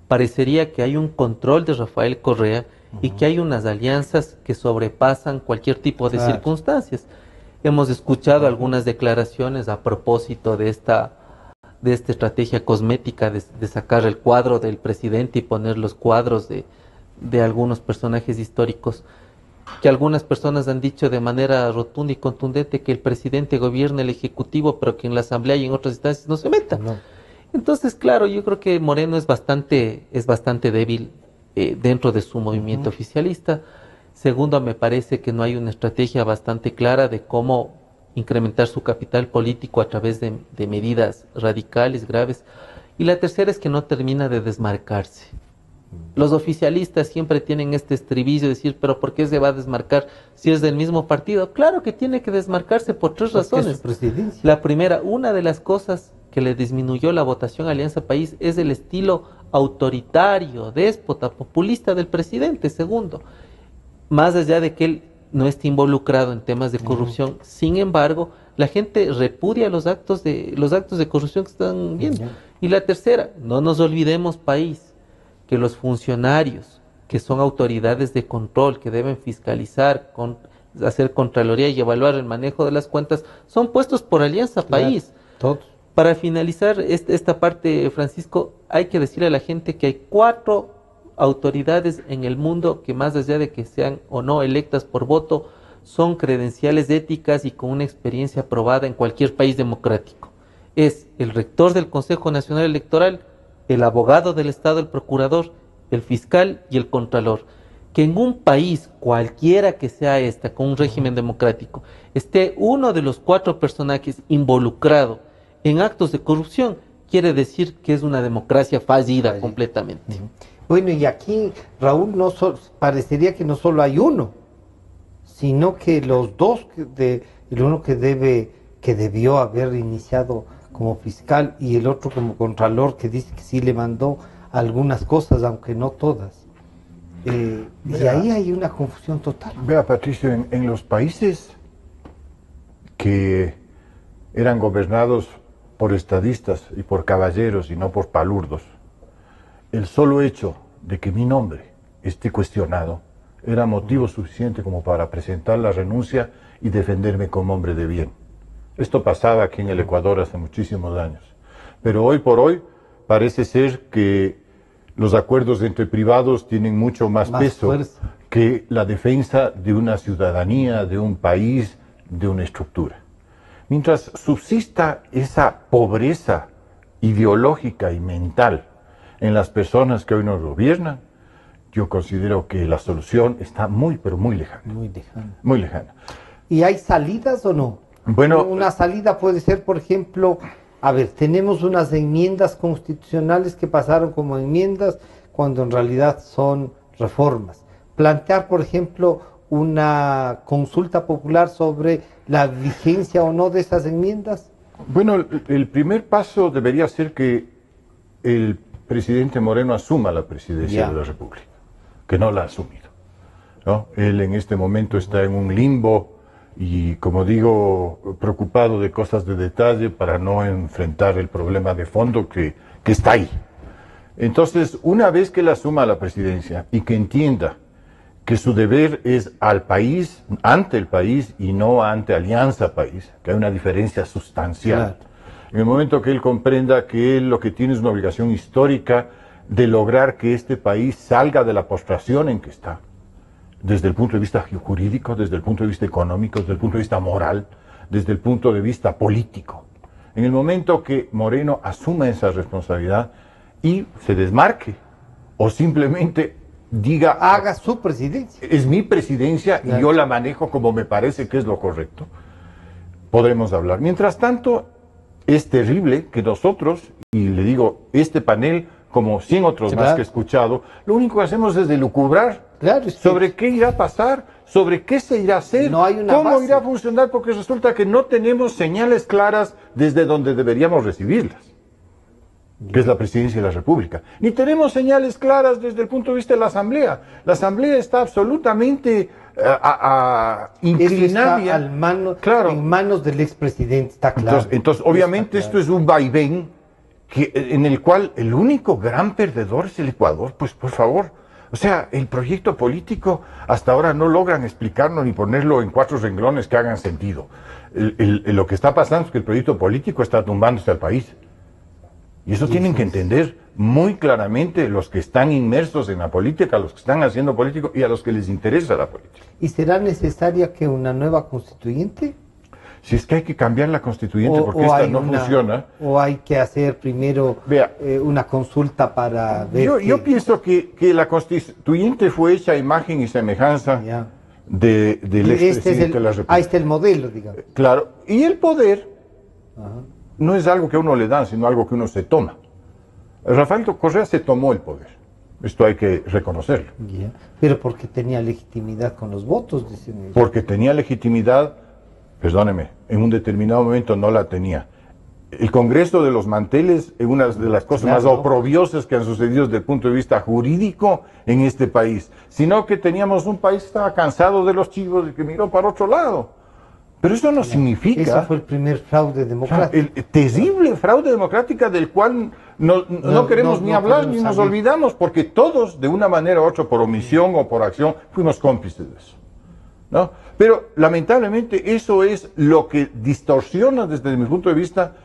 C: Parecería que hay un control de Rafael Correa y que hay unas alianzas que sobrepasan cualquier tipo de circunstancias. Hemos escuchado algunas declaraciones a propósito de esta estrategia cosmética de sacar el cuadro del presidente y poner los cuadros de algunos personajes históricos, que algunas personas han dicho de manera rotunda y contundente que el presidente gobierna el Ejecutivo, pero que en la Asamblea y en otras instancias no se meta. No. Entonces, claro, yo creo que Moreno es bastante débil dentro de su movimiento oficialista. Segundo, me parece que no hay una estrategia bastante clara de cómo incrementar su capital político a través de medidas radicales, graves. Y la tercera es que no termina de desmarcarse. Los oficialistas siempre tienen este estribillo de decir, pero ¿por qué se va a desmarcar si es del mismo partido? Claro que tiene que desmarcarse por tres razones.
B: Es su presidencia.
C: La primera, una de las cosas que le disminuyó la votación a Alianza País es el estilo autoritario, déspota, populista del presidente segundo. Más allá de que él no esté involucrado en temas de corrupción, sin embargo, la gente repudia los actos de corrupción que están viendo. Y la tercera, no nos olvidemos, país, que los funcionarios que son autoridades de control, que deben fiscalizar, hacer contraloría y evaluar el manejo de las cuentas, son puestos por Alianza País.
B: Todos.
C: Para finalizar esta parte, Francisco, hay que decirle a la gente que hay 4 autoridades en el mundo que, más allá de que sean o no electas por voto, son credenciales éticas y con una experiencia aprobada en cualquier país democrático. Es el rector del Consejo Nacional Electoral, el abogado del Estado, el procurador, el fiscal y el contralor. Que en un país, cualquiera que sea con un régimen democrático, esté uno de los 4 personajes involucrado en actos de corrupción, quiere decir que es una democracia fallida completamente.
B: Bueno, y aquí, Raúl, parecería que no solo hay uno, sino que los dos, el uno que debió haber iniciado como fiscal y el otro como contralor, que dice que sí le mandó algunas cosas, aunque no todas. Y ahí hay una confusión total.
D: Vea, Patricio, en los países que eran gobernados por estadistas y por caballeros y no por palurdos, el solo hecho de que mi nombre esté cuestionado era motivo suficiente como para presentar la renuncia y defenderme como hombre de bien. Esto pasaba aquí en el Ecuador hace muchísimos años. Pero hoy por hoy parece ser que los acuerdos entre privados tienen mucho más peso fuerza que la defensa de una ciudadanía, de un país, de una estructura. Mientras subsista esa pobreza ideológica y mental en las personas que hoy nos gobiernan, yo considero que la solución está muy, pero muy lejana.
B: Muy lejana.
D: Muy lejana.
B: ¿Y hay salidas o no?
D: Bueno,
B: una salida puede ser, por ejemplo, a ver, tenemos unas enmiendas constitucionales que pasaron como enmiendas cuando en realidad son reformas. Plantear, por ejemplo, una consulta popular sobre la vigencia o no de esas enmiendas.
D: Bueno, el primer paso debería ser que el presidente Moreno asuma la presidencia de la República, que no la ha asumido, ¿no? Él en este momento está en un limbo y, como digo, preocupado de cosas de detalle para no enfrentar el problema de fondo que está ahí. Entonces, una vez que él asuma la presidencia y que entienda que su deber es al país, ante el país y no ante Alianza País, que hay una diferencia sustancial. Claro. En el momento que él comprenda que él lo que tiene es una obligación histórica de lograr que este país salga de la postración en que está, desde el punto de vista jurídico, desde el punto de vista económico, desde el punto de vista moral, desde el punto de vista político. En el momento que Moreno asuma esa responsabilidad y se desmarque, o simplemente diga,
B: haga su presidencia.
D: Es mi presidencia y yo la manejo como me parece que es lo correcto, podremos hablar. Mientras tanto, es terrible que nosotros, y le digo, este panel, como 100 otros más que he escuchado, lo único que hacemos es delucubrar sobre qué irá a pasar, sobre qué se irá a hacer, cómo irá a funcionar, porque resulta que no tenemos señales claras desde donde deberíamos recibirlas, que es la presidencia de la República. Ni tenemos señales claras desde el punto de vista de la Asamblea. La Asamblea está absolutamente inclinada
B: en manos del expresidente, está claro.
D: Entonces obviamente esto es un vaivén en el cual el único gran perdedor es el Ecuador, pues por favor. O sea, el proyecto político hasta ahora no logran explicarlo ni ponerlo en 4 renglones que hagan sentido. Lo que está pasando es que el proyecto político está tumbándose al país. Y eso tienen que entender muy claramente los que están inmersos en la política, los que están haciendo político y a los que les interesa la política.
B: ¿Y será necesaria que una nueva constituyente?
D: Si es que hay que cambiar la constituyente porque esta no funciona.
B: O hay que hacer primero una consulta para ver.
D: Yo pienso que la constituyente fue hecha a imagen y semejanza del expresidente de la República.
B: Ahí está el modelo, digamos.
D: Claro, y el poder no es algo que a uno le dan, sino algo que uno se toma. Rafael Correa se tomó el poder. Esto hay que reconocerlo.
B: Pero porque tenía legitimidad con los votos, dicen ellos.
D: Porque tenía legitimidad, perdóneme, en un determinado momento no la tenía. el Congreso de los Manteles es una de las cosas más oprobiosas que han sucedido desde el punto de vista jurídico en este país, sino que teníamos un país que estaba cansado de los chivos y que miró para otro lado. Pero eso no significa...
B: Ese fue el primer fraude democrático.
D: El terrible fraude democrático del cual no queremos ni hablar ni nos olvidamos, porque todos, de una manera u otra, por omisión o por acción, fuimos cómplices de eso, ¿no? Pero lamentablemente eso es lo que distorsiona desde mi punto de vista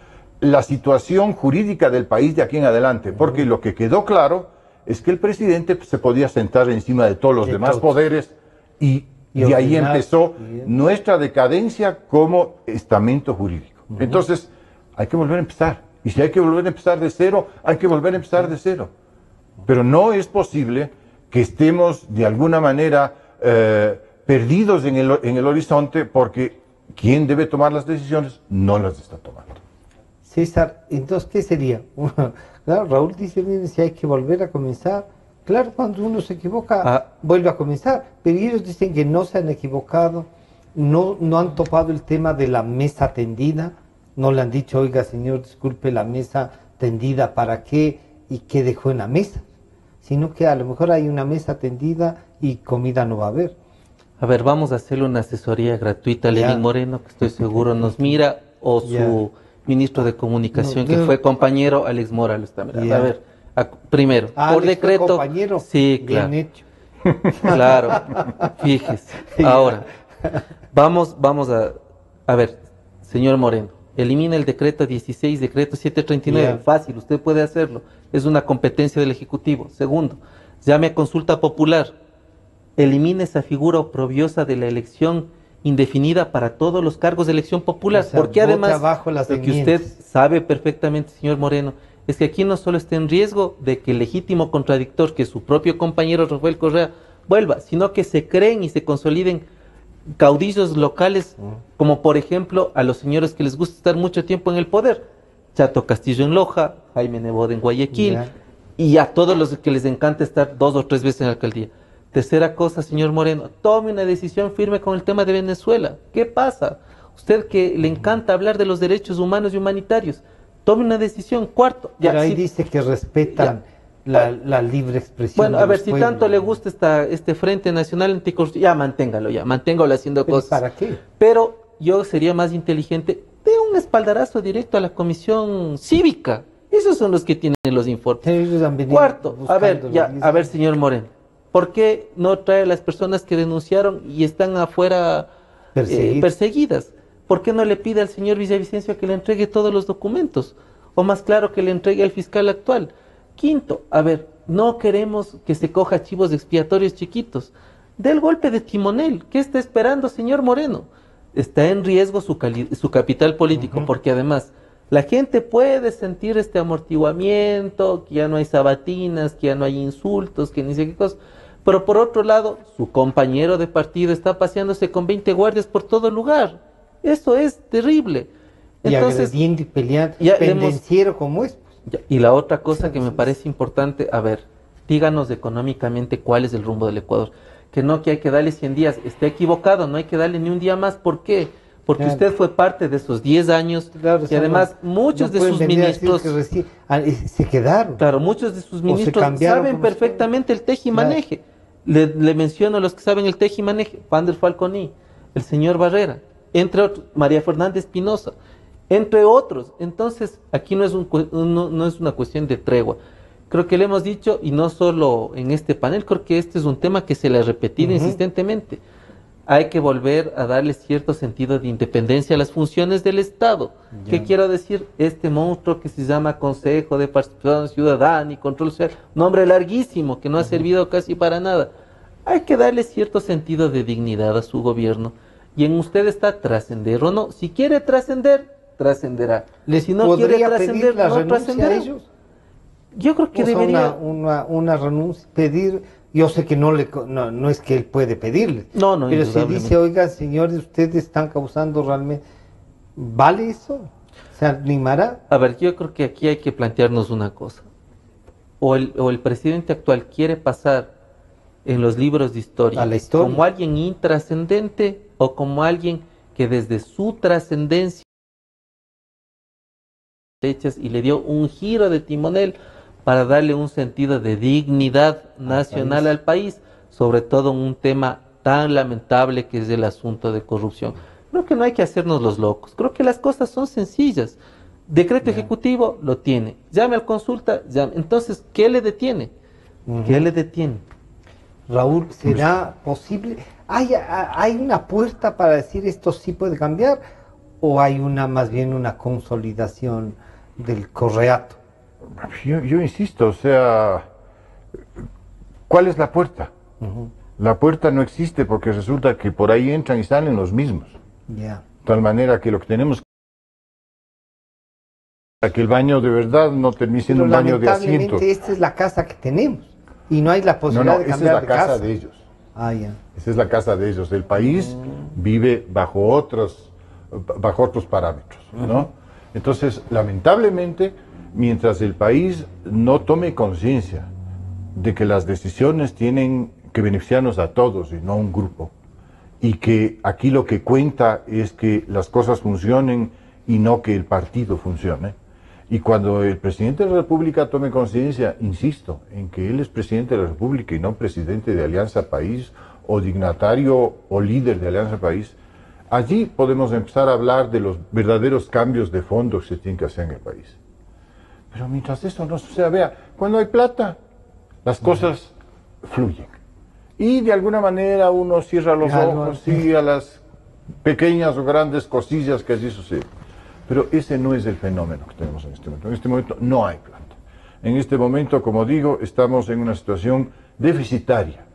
D: la situación jurídica del país de aquí en adelante, porque lo que quedó claro es que el presidente se podía sentar encima de todos los demás poderes y de ahí empezó nuestra decadencia como estamento jurídico. Entonces, hay que volver a empezar. Y si hay que volver a empezar de cero, hay que volver a empezar de cero. Pero no es posible que estemos de alguna manera perdidos en el horizonte, porque quien debe tomar las decisiones no las está tomando.
B: César, entonces, ¿qué sería? Claro, Raúl dice, miren, si hay que volver a comenzar. Claro, cuando uno se equivoca, vuelve a comenzar. Pero ellos dicen que no se han equivocado, no han topado el tema de la mesa tendida, no le han dicho, oiga, señor, disculpe, la mesa tendida, ¿para qué? ¿Y qué dejó en la mesa? Sino que a lo mejor hay una mesa tendida y comida no va a haber.
C: A ver, vamos a hacerle una asesoría gratuita a Lenín Moreno, que estoy seguro nos mira, o su ministro de Comunicación, que fue compañero, Alex Mora, lo está mirando. A ver, primero, por decreto...
B: compañero,
C: sí, claro.
B: bien hecho.
C: Claro, fíjese. Ahora, vamos a ver, señor Moreno, elimina el decreto 16, decreto 739, fácil, usted puede hacerlo, es una competencia del Ejecutivo. Segundo, llame a consulta popular, elimine esa figura oprobiosa de la elección indefinida para todos los cargos de elección popular, o sea, porque además, lo que usted sabe perfectamente, señor Moreno, es que aquí no solo está en riesgo de que el legítimo contradictor, que su propio compañero Rafael Correa, vuelva, sino que se creen y se consoliden caudillos locales, como por ejemplo a los señores que les gusta estar mucho tiempo en el poder, Chato Castillo en Loja, Jaime Nebot en Guayaquil, y a todos los que les encanta estar 2 o 3 veces en la alcaldía. Tercera cosa, señor Moreno, tome una decisión firme con el tema de Venezuela. ¿Qué pasa? Usted que le encanta hablar de los derechos humanos y humanitarios, tome una decisión. Cuarto,
B: pero ahí dice que respetan la libre expresión.
C: Bueno, a ver, si tanto le gusta este Frente Nacional Anticorrupción, manténgalo haciendo cosas.
B: ¿Para qué?
C: Pero yo sería más inteligente, de un espaldarazo directo a la Comisión Cívica. Esos son los que tienen los informes. Cuarto, a ver, señor Moreno, ¿por qué no trae a las personas que denunciaron y están afuera perseguidas? ¿Por qué no le pide al señor Villavicencio que le entregue todos los documentos? O más claro, que le entregue al fiscal actual. Quinto, a ver, no queremos que se coja chivos expiatorios chiquitos. Del golpe de timonel, ¿qué está esperando, señor Moreno? Está en riesgo su capital político, porque además la gente puede sentir este amortiguamiento, que ya no hay sabatinas, que ya no hay insultos, que ni sé qué cosa. Pero por otro lado, su compañero de partido está paseándose con 20 guardias por todo lugar. Eso es terrible. Entonces,
B: y agrediendo y peleando, pendenciero como es.
C: Y la otra cosa que me parece importante, a ver, díganos económicamente cuál es el rumbo del Ecuador. Que hay que darle 100 días. Está equivocado, no hay que darle ni un día más. ¿Por qué? Porque usted fue parte de esos 10 años y además muchos de sus ministros
B: se quedaron.
C: Claro, muchos de sus ministros saben perfectamente el tejimaneje. Le menciono a los que saben el tejimaneje: Pander Falconi, el señor Barrera, entre otros, María Fernanda Espinosa, entre otros. Entonces, aquí no es una cuestión de tregua. Creo que le hemos dicho, y no solo en este panel, creo que este es un tema que se le ha repetido insistentemente. Hay que volver a darle cierto sentido de independencia a las funciones del Estado. ¿Qué quiero decir? Este monstruo que se llama Consejo de Participación Ciudadana y Control Social, nombre larguísimo que no ha servido casi para nada. Hay que darle cierto sentido de dignidad a su gobierno. Y en usted está trascender o no. Si quiere trascender, trascenderá. Si no quiere trascender, no trascenderá. Yo creo que debería
B: una renuncia, pedir. Yo sé que no es que él puede pedirle.
C: No,
B: pero si dice, oiga, señores, ustedes están causando realmente, ¿vale eso? ¿Se animará?
C: A ver, yo creo que aquí hay que plantearnos una cosa. O el presidente actual quiere pasar en los libros de historia como alguien intrascendente, o como alguien que desde su trascendencia satisfechas y le dio un giro de timonel para darle un sentido de dignidad nacional al país, sobre todo en un tema tan lamentable que es el asunto de corrupción. Creo que no hay que hacernos los locos, creo que las cosas son sencillas. Decreto ejecutivo lo tiene, llame al consulta, llame. Entonces, ¿qué le detiene? ¿Qué le detiene?
B: Raúl, ¿será posible? ¿Hay una puerta para decir esto sí puede cambiar? ¿O hay más bien una consolidación del correato?
D: Yo insisto, o sea, ¿cuál es la puerta? La puerta no existe porque resulta que por ahí entran y salen los mismos. De tal manera que lo que tenemos que el baño de verdad no termine siendo un baño de asiento.
B: Lamentablemente esta es la casa que tenemos y no hay la posibilidad de cambiar de casa.
D: Esa es la casa de ellos. Esa es la casa de ellos. El país vive bajo otros parámetros, ¿no? Entonces, lamentablemente, mientras el país no tome conciencia de que las decisiones tienen que beneficiarnos a todos y no a un grupo, y que aquí lo que cuenta es que las cosas funcionen y no que el partido funcione. Y cuando el presidente de la República tome conciencia, insisto, en que él es presidente de la República y no presidente de Alianza País, o dignatario o líder de Alianza País, allí podemos empezar a hablar de los verdaderos cambios de fondo que se tienen que hacer en el país. Pero mientras eso no suceda, vea, cuando hay plata, las cosas fluyen. Y de alguna manera uno cierra los ojos y a las pequeñas o grandes cosillas que allí suceden. Pero ese no es el fenómeno que tenemos en este momento. En este momento no hay plata. En este momento, como digo, estamos en una situación deficitaria.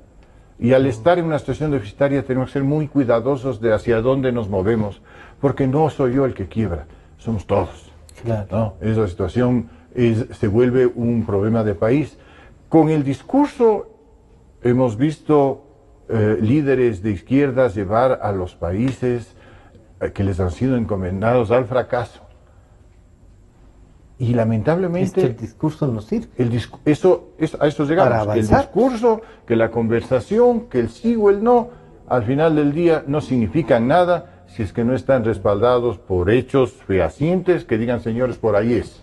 D: Y al estar en una situación deficitaria tenemos que ser muy cuidadosos de hacia dónde nos movemos, porque no soy yo el que quiebra, somos todos. Claro. ¿No? Esa situación se vuelve un problema de país. Con el discurso hemos visto líderes de izquierdas llevar a los países que les han sido encomendados al fracaso. Y lamentablemente...
B: el discurso no sirve.
D: A eso llegamos. El discurso, que la conversación, que el sí o el no, al final del día no significan nada si es que no están respaldados por hechos fehacientes que digan, señores, por ahí es.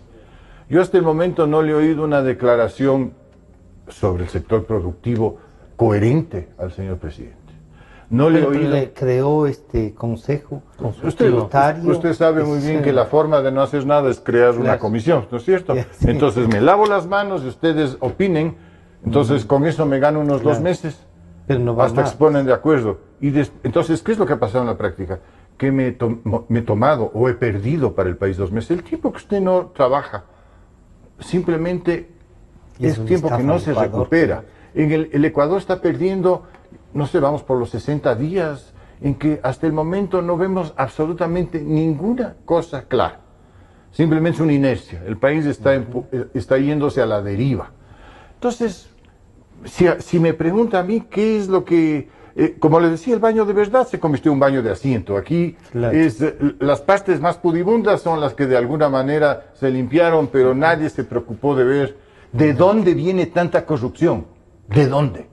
D: Yo hasta el momento no le he oído una declaración sobre el sector productivo coherente al señor presidente. No le he oído...
B: le creó este consejo
D: usted sabe muy bien que la forma de no hacer nada es crear una comisión, ¿no es cierto? Entonces me lavo las manos y ustedes opinen, entonces con eso me gano unos 2 meses,
B: pero no
D: hasta que se ponen de acuerdo. Entonces, ¿qué es lo que ha pasado en la práctica? Que me he tomado o he perdido para el país 2 meses. El tiempo que usted no trabaja, simplemente es tiempo que no se recupera. El Ecuador está perdiendo, no sé, vamos por los 60 días, en que hasta el momento no vemos absolutamente ninguna cosa clara. Simplemente es una inercia. El país está yéndose a la deriva. Entonces, si me pregunta a mí qué es lo que... como le decía, el baño de verdad se convirtió en un baño de asiento. Aquí las partes más pudibundas son las que de alguna manera se limpiaron, pero nadie se preocupó de ver de dónde viene tanta corrupción. ¿De dónde?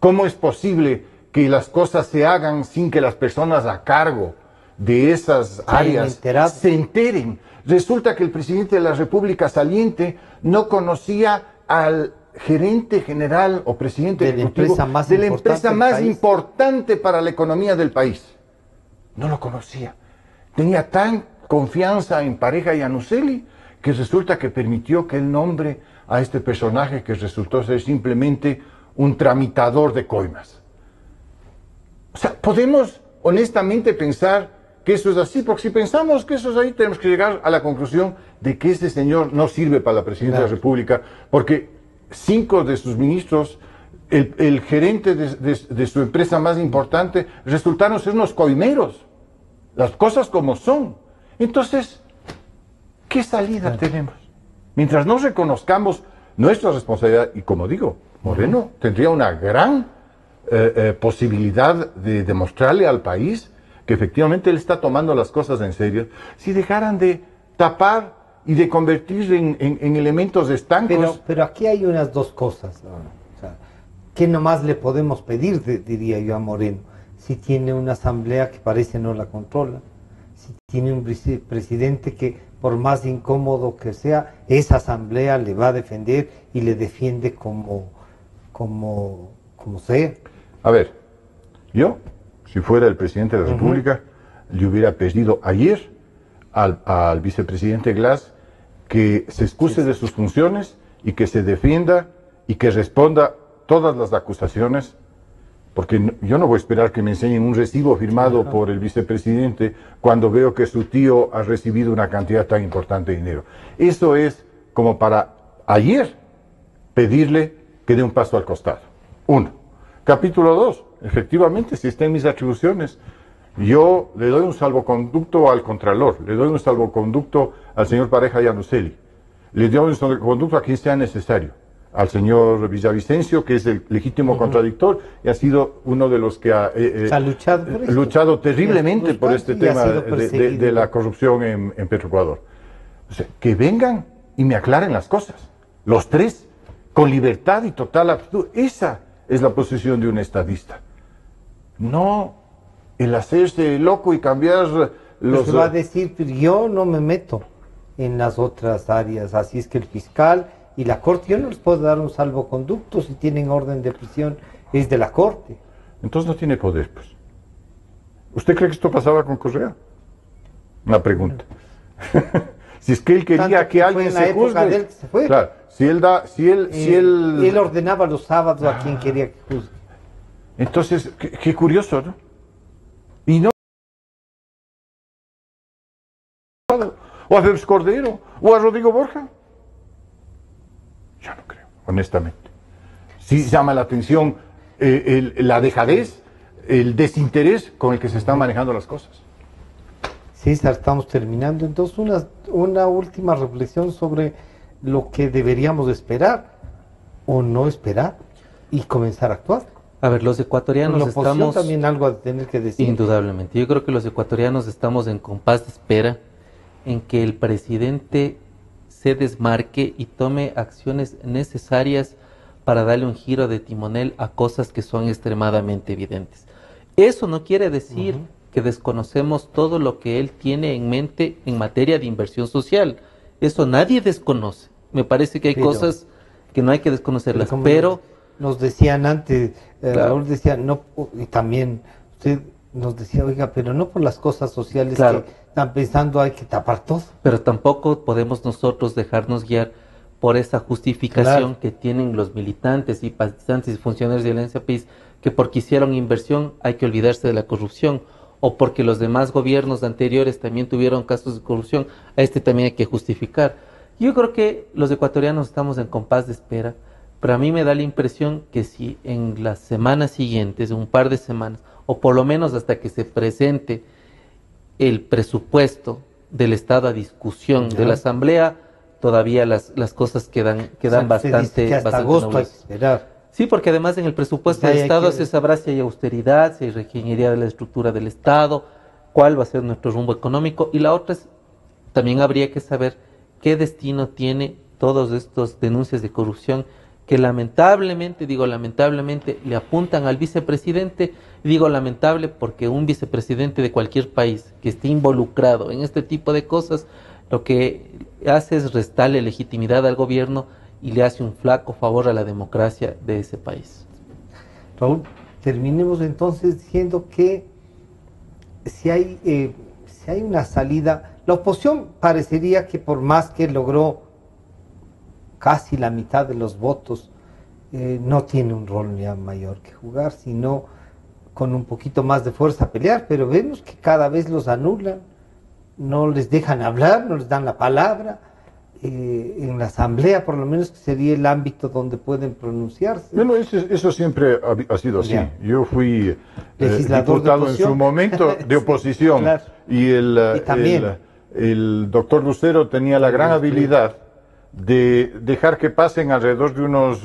D: ¿Cómo es posible que las cosas se hagan sin que las personas a cargo de esas áreas se enteren? Resulta que el presidente de la República saliente no conocía al gerente general o presidente ejecutivo de la empresa más importante para la economía del país. No lo conocía. Tenía tan confianza en Pareja y Anuseli que resulta que permitió que él nombre a este personaje que resultó ser simplemente un tramitador de coimas. O sea, podemos honestamente pensar que eso es así, porque si pensamos que eso es ahí, tenemos que llegar a la conclusión de que este señor no sirve para la presidencia de la República, porque 5 de sus ministros, el gerente de su empresa más importante, resultaron ser unos coimeros. Las cosas como son. Entonces, ¿qué salida tenemos? Mientras no reconozcamos nuestra responsabilidad, y como digo, Moreno tendría una gran posibilidad de demostrarle al país que efectivamente él está tomando las cosas en serio, si dejaran de tapar y de convertir en elementos estancos.
B: Pero aquí hay unas 2 cosas, ¿no? O sea, ¿qué nomás le podemos pedir, diría yo, a Moreno? Si tiene una asamblea que parece no la controla, si tiene un vicepresidente que, por más incómodo que sea, esa asamblea le va a defender y le defiende como sea.
D: A ver, yo, si fuera el presidente de la República, le hubiera pedido ayer al vicepresidente Glass que se excuse de sus funciones y que se defienda y que responda todas las acusaciones, porque yo no voy a esperar que me enseñen un recibo firmado por el vicepresidente cuando veo que su tío ha recibido una cantidad tan importante de dinero. Eso es como para ayer pedirle que dé un paso al costado. Uno. Capítulo 2. Efectivamente, si está en mis atribuciones, yo le doy un salvoconducto al Contralor, le doy un salvoconducto al señor Pareja Llanuselli, le doy un salvoconducto a quien sea necesario, al señor Villavicencio, que es el legítimo contradictor, y ha sido uno de los que ha luchado terriblemente por este tema de la corrupción en Petroecuador. O sea, que vengan y me aclaren las cosas, los tres, con libertad y total aptitud. Esa es la posición de un estadista. No el hacerse loco y cambiar los...
B: Se va a decir, pero yo no me meto en las otras áreas, así es que el fiscal y la corte, yo no les puedo dar un salvoconducto, si tienen orden de prisión es de la corte.
D: Entonces no tiene poder, pues. ¿Usted cree que esto pasaba con Correa? Una pregunta. Si es que él quería que alguien se juzgue, claro, si él
B: ordenaba los sábados a quien quería que juzgue.
D: Entonces, qué curioso, ¿no? Y no o a Félix Cordero o a Rodrigo Borja. Yo no creo, honestamente. Sí llama la atención la dejadez, el desinterés con el que se están manejando las cosas.
B: César, estamos terminando. Entonces, una última reflexión sobre lo que deberíamos esperar o no esperar y comenzar a actuar.
C: A ver, los ecuatorianos estamos...
B: también algo a tener que decir.
C: Indudablemente. Yo creo que los ecuatorianos estamos en compás de espera en que el presidente se desmarque y tome acciones necesarias para darle un giro de timonel a cosas que son extremadamente evidentes. Eso no quiere decir que desconocemos todo lo que él tiene en mente en materia de inversión social. Eso nadie desconoce. Me parece que hay cosas que no hay que desconocerlas, pero...
B: Nos decían antes, Raúl decía, no, y también usted nos decía, oiga, pero no por las cosas sociales que están pensando hay que tapar todo.
C: Pero tampoco podemos nosotros dejarnos guiar por esa justificación que tienen los militantes y partizantes y funcionarios de Alianza País, que porque hicieron inversión hay que olvidarse de la corrupción, o porque los demás gobiernos anteriores también tuvieron casos de corrupción, a este también hay que justificar. Yo creo que los ecuatorianos estamos en compás de espera, pero a mí me da la impresión que si en las semanas siguientes, un par de semanas, o por lo menos hasta que se presente el presupuesto del Estado a discusión de la Asamblea, todavía las cosas quedan bastante
B: agosto hay que esperar.
C: Sí, porque además en el presupuesto del Estado se sabrá si hay austeridad, si hay reingeniería de la estructura del Estado, cuál va a ser nuestro rumbo económico, y la otra es, también habría que saber qué destino tiene todos estos denuncias de corrupción que lamentablemente, digo lamentablemente, le apuntan al vicepresidente. Digo lamentable porque un vicepresidente de cualquier país que esté involucrado en este tipo de cosas, lo que hace es restarle legitimidad al gobierno y le hace un flaco favor a la democracia de ese país.
B: Raúl, terminemos entonces diciendo que si hay una salida, la oposición parecería que por más que logró casi la mitad de los votos, no tiene un rol ya mayor que jugar, sino con un poquito más de fuerza pelear, pero vemos que cada vez los anulan, no les dejan hablar, no les dan la palabra, en la asamblea por lo menos que sería el ámbito donde pueden pronunciarse.
D: Bueno, eso siempre ha sido así. Yo fui diputado en su momento de oposición y el doctor Lucero tenía la gran habilidad de dejar que pasen alrededor de unos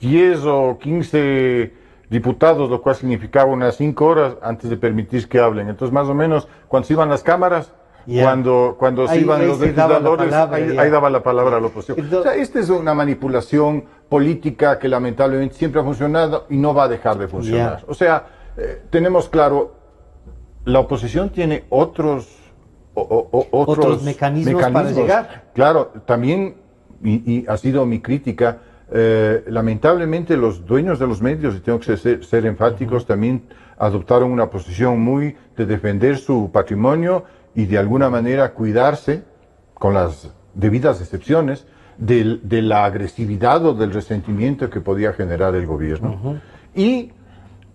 D: 10 o 15 diputados, lo cual significaba unas 5 horas antes de permitir que hablen. Entonces, más o menos, cuando se iban las cámaras, cuando se iban los legisladores, ahí daba la palabra a la oposición. Entonces, o sea, esta es una manipulación política que lamentablemente siempre ha funcionado y no va a dejar de funcionar. O sea, tenemos claro, la oposición tiene otros
B: otros mecanismos para llegar.
D: Claro, también, y ha sido mi crítica, lamentablemente los dueños de los medios, y tengo que ser enfáticos, también adoptaron una posición muy de defender su patrimonio y de alguna manera cuidarse, con las debidas excepciones, de la agresividad o del resentimiento que podía generar el gobierno. Y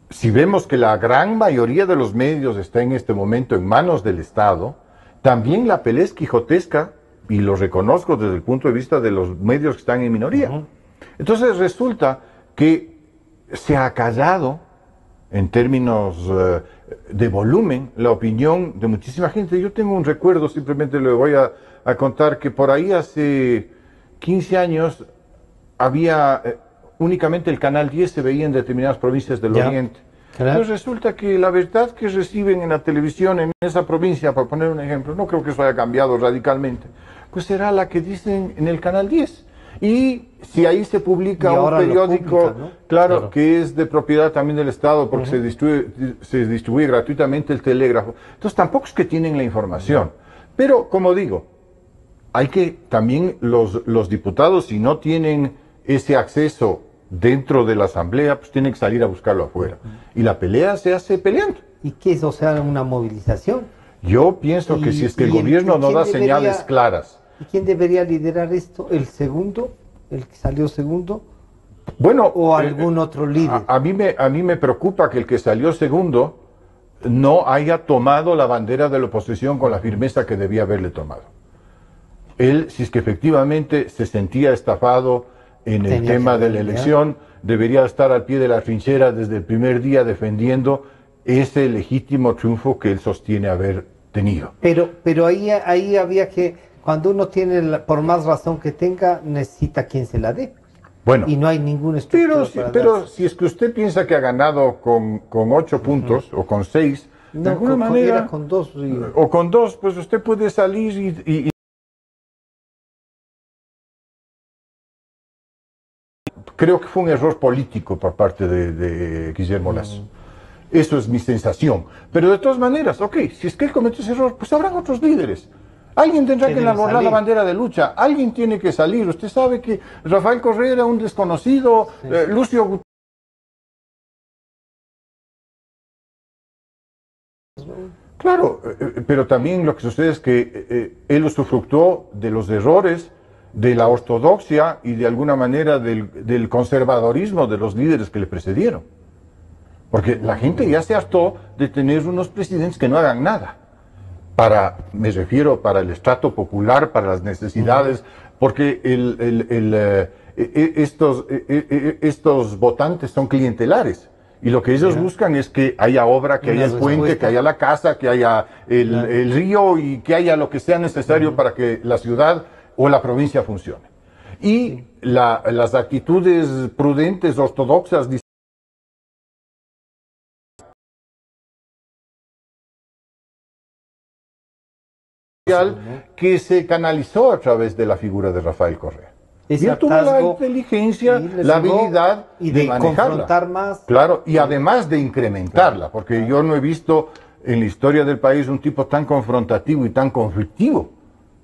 D: si vemos que la gran mayoría de los medios está en este momento en manos del Estado, también la pelea es quijotesca, y lo reconozco desde el punto de vista de los medios que están en minoría. Entonces resulta que se ha callado, en términos de volumen, la opinión de muchísima gente. Yo tengo un recuerdo, simplemente le voy a contar, que por ahí hace 15 años había únicamente el Canal 10 se veía en determinadas provincias del Oriente. Claro. Entonces resulta que la verdad que reciben en la televisión en esa provincia, para poner un ejemplo, no creo que eso haya cambiado radicalmente, pues será la que dicen en el Canal 10. Y si ahí se publica un periódico, publica, ¿no? Claro, que es de propiedad también del Estado, porque se distribuye gratuitamente el telégrafo. Entonces tampoco es que tienen la información. Pero, como digo, hay que también los diputados, si no tienen ese acceso dentro de la Asamblea, pues tienen que salir a buscarlo afuera. Y la pelea se hace peleando.
B: ¿Y qué es, o sea, una movilización?
D: Yo pienso que si es que el gobierno no da señales claras.
B: ¿Y quién debería liderar esto? ¿El segundo? ¿El que salió segundo?
D: Bueno,
B: ¿o algún otro líder?
D: A mí me preocupa que el que salió segundo no haya tomado la bandera de la oposición con la firmeza que debía haberle tomado. Él, si es que efectivamente se sentía estafado en el tema de la elección, debería estar al pie de la trinchera desde el primer día defendiendo ese legítimo triunfo que él sostiene haber tenido.
B: Pero ahí había que, cuando uno tiene, por más razón que tenga, necesita quien se la dé.
D: Bueno,
B: y no hay ningún estructura.
D: Pero si es que usted piensa que ha ganado con 8 puntos o con 6, de alguna manera,
B: con 2,
D: o con 2, pues usted puede salir y creo que fue un error político por parte de Guillermo Lasso. Eso es mi sensación. Pero de todas maneras, si es que él cometió ese error, pues habrán otros líderes. Alguien tendrá que elaborar la bandera de lucha, alguien tiene que salir. Usted sabe que Rafael Correa era un desconocido, Lucio Gutiérrez. Claro, pero también lo que sucede es que él usufructuó de los errores de la ortodoxia y de alguna manera del conservadorismo de los líderes que le precedieron. Porque la gente ya se hartó de tener unos presidentes que no hagan nada. Me refiero para el estrato popular, para las necesidades, porque estos votantes son clientelares. Y lo que ellos buscan es que haya obra, que haya el puente, que haya la casa, que haya el río y que haya lo que sea necesario para que la ciudad o la provincia funcione. Y las actitudes prudentes, ortodoxas, que se canalizó a través de la figura de Rafael Correa. Y él tuvo la inteligencia, la habilidad de manejarla.
B: Más.
D: Claro, y además de incrementarla, porque yo no he visto en la historia del país un tipo tan confrontativo y tan conflictivo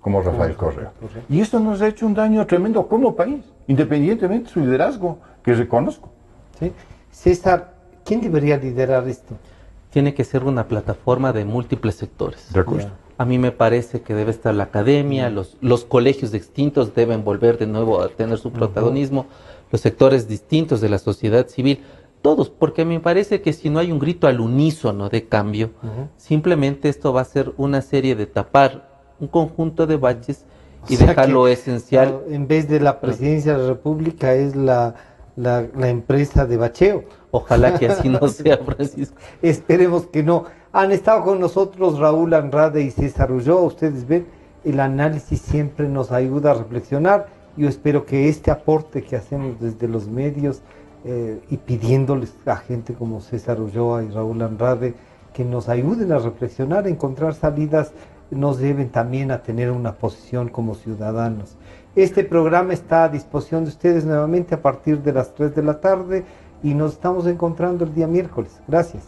D: como Rafael Correa. Y eso nos ha hecho un daño tremendo como país, independientemente de su liderazgo, que reconozco.
B: ¿Sí? César, ¿quién debería liderar esto?
C: Tiene que ser una plataforma de múltiples sectores.
D: De acuerdo.
C: A mí me parece que debe estar la academia, los colegios extintos deben volver de nuevo a tener su protagonismo, los sectores distintos de la sociedad civil, todos, porque me parece que si no hay un grito al unísono de cambio, simplemente esto va a ser una serie de tapar un conjunto de baches y dejar lo esencial.
B: En vez de la presidencia de la República es la empresa de bacheo.
C: Ojalá que así no sea, Francisco.
B: Esperemos que no. Han estado con nosotros Raúl Andrade y César Ulloa. Ustedes ven, el análisis siempre nos ayuda a reflexionar. Yo espero que este aporte que hacemos desde los medios y pidiéndoles a gente como César Ulloa y Raúl Andrade que nos ayuden a reflexionar, a encontrar salidas, nos lleven también a tener una posición como ciudadanos. Este programa está a disposición de ustedes nuevamente a partir de las 3 de la tarde y nos estamos encontrando el día miércoles. Gracias.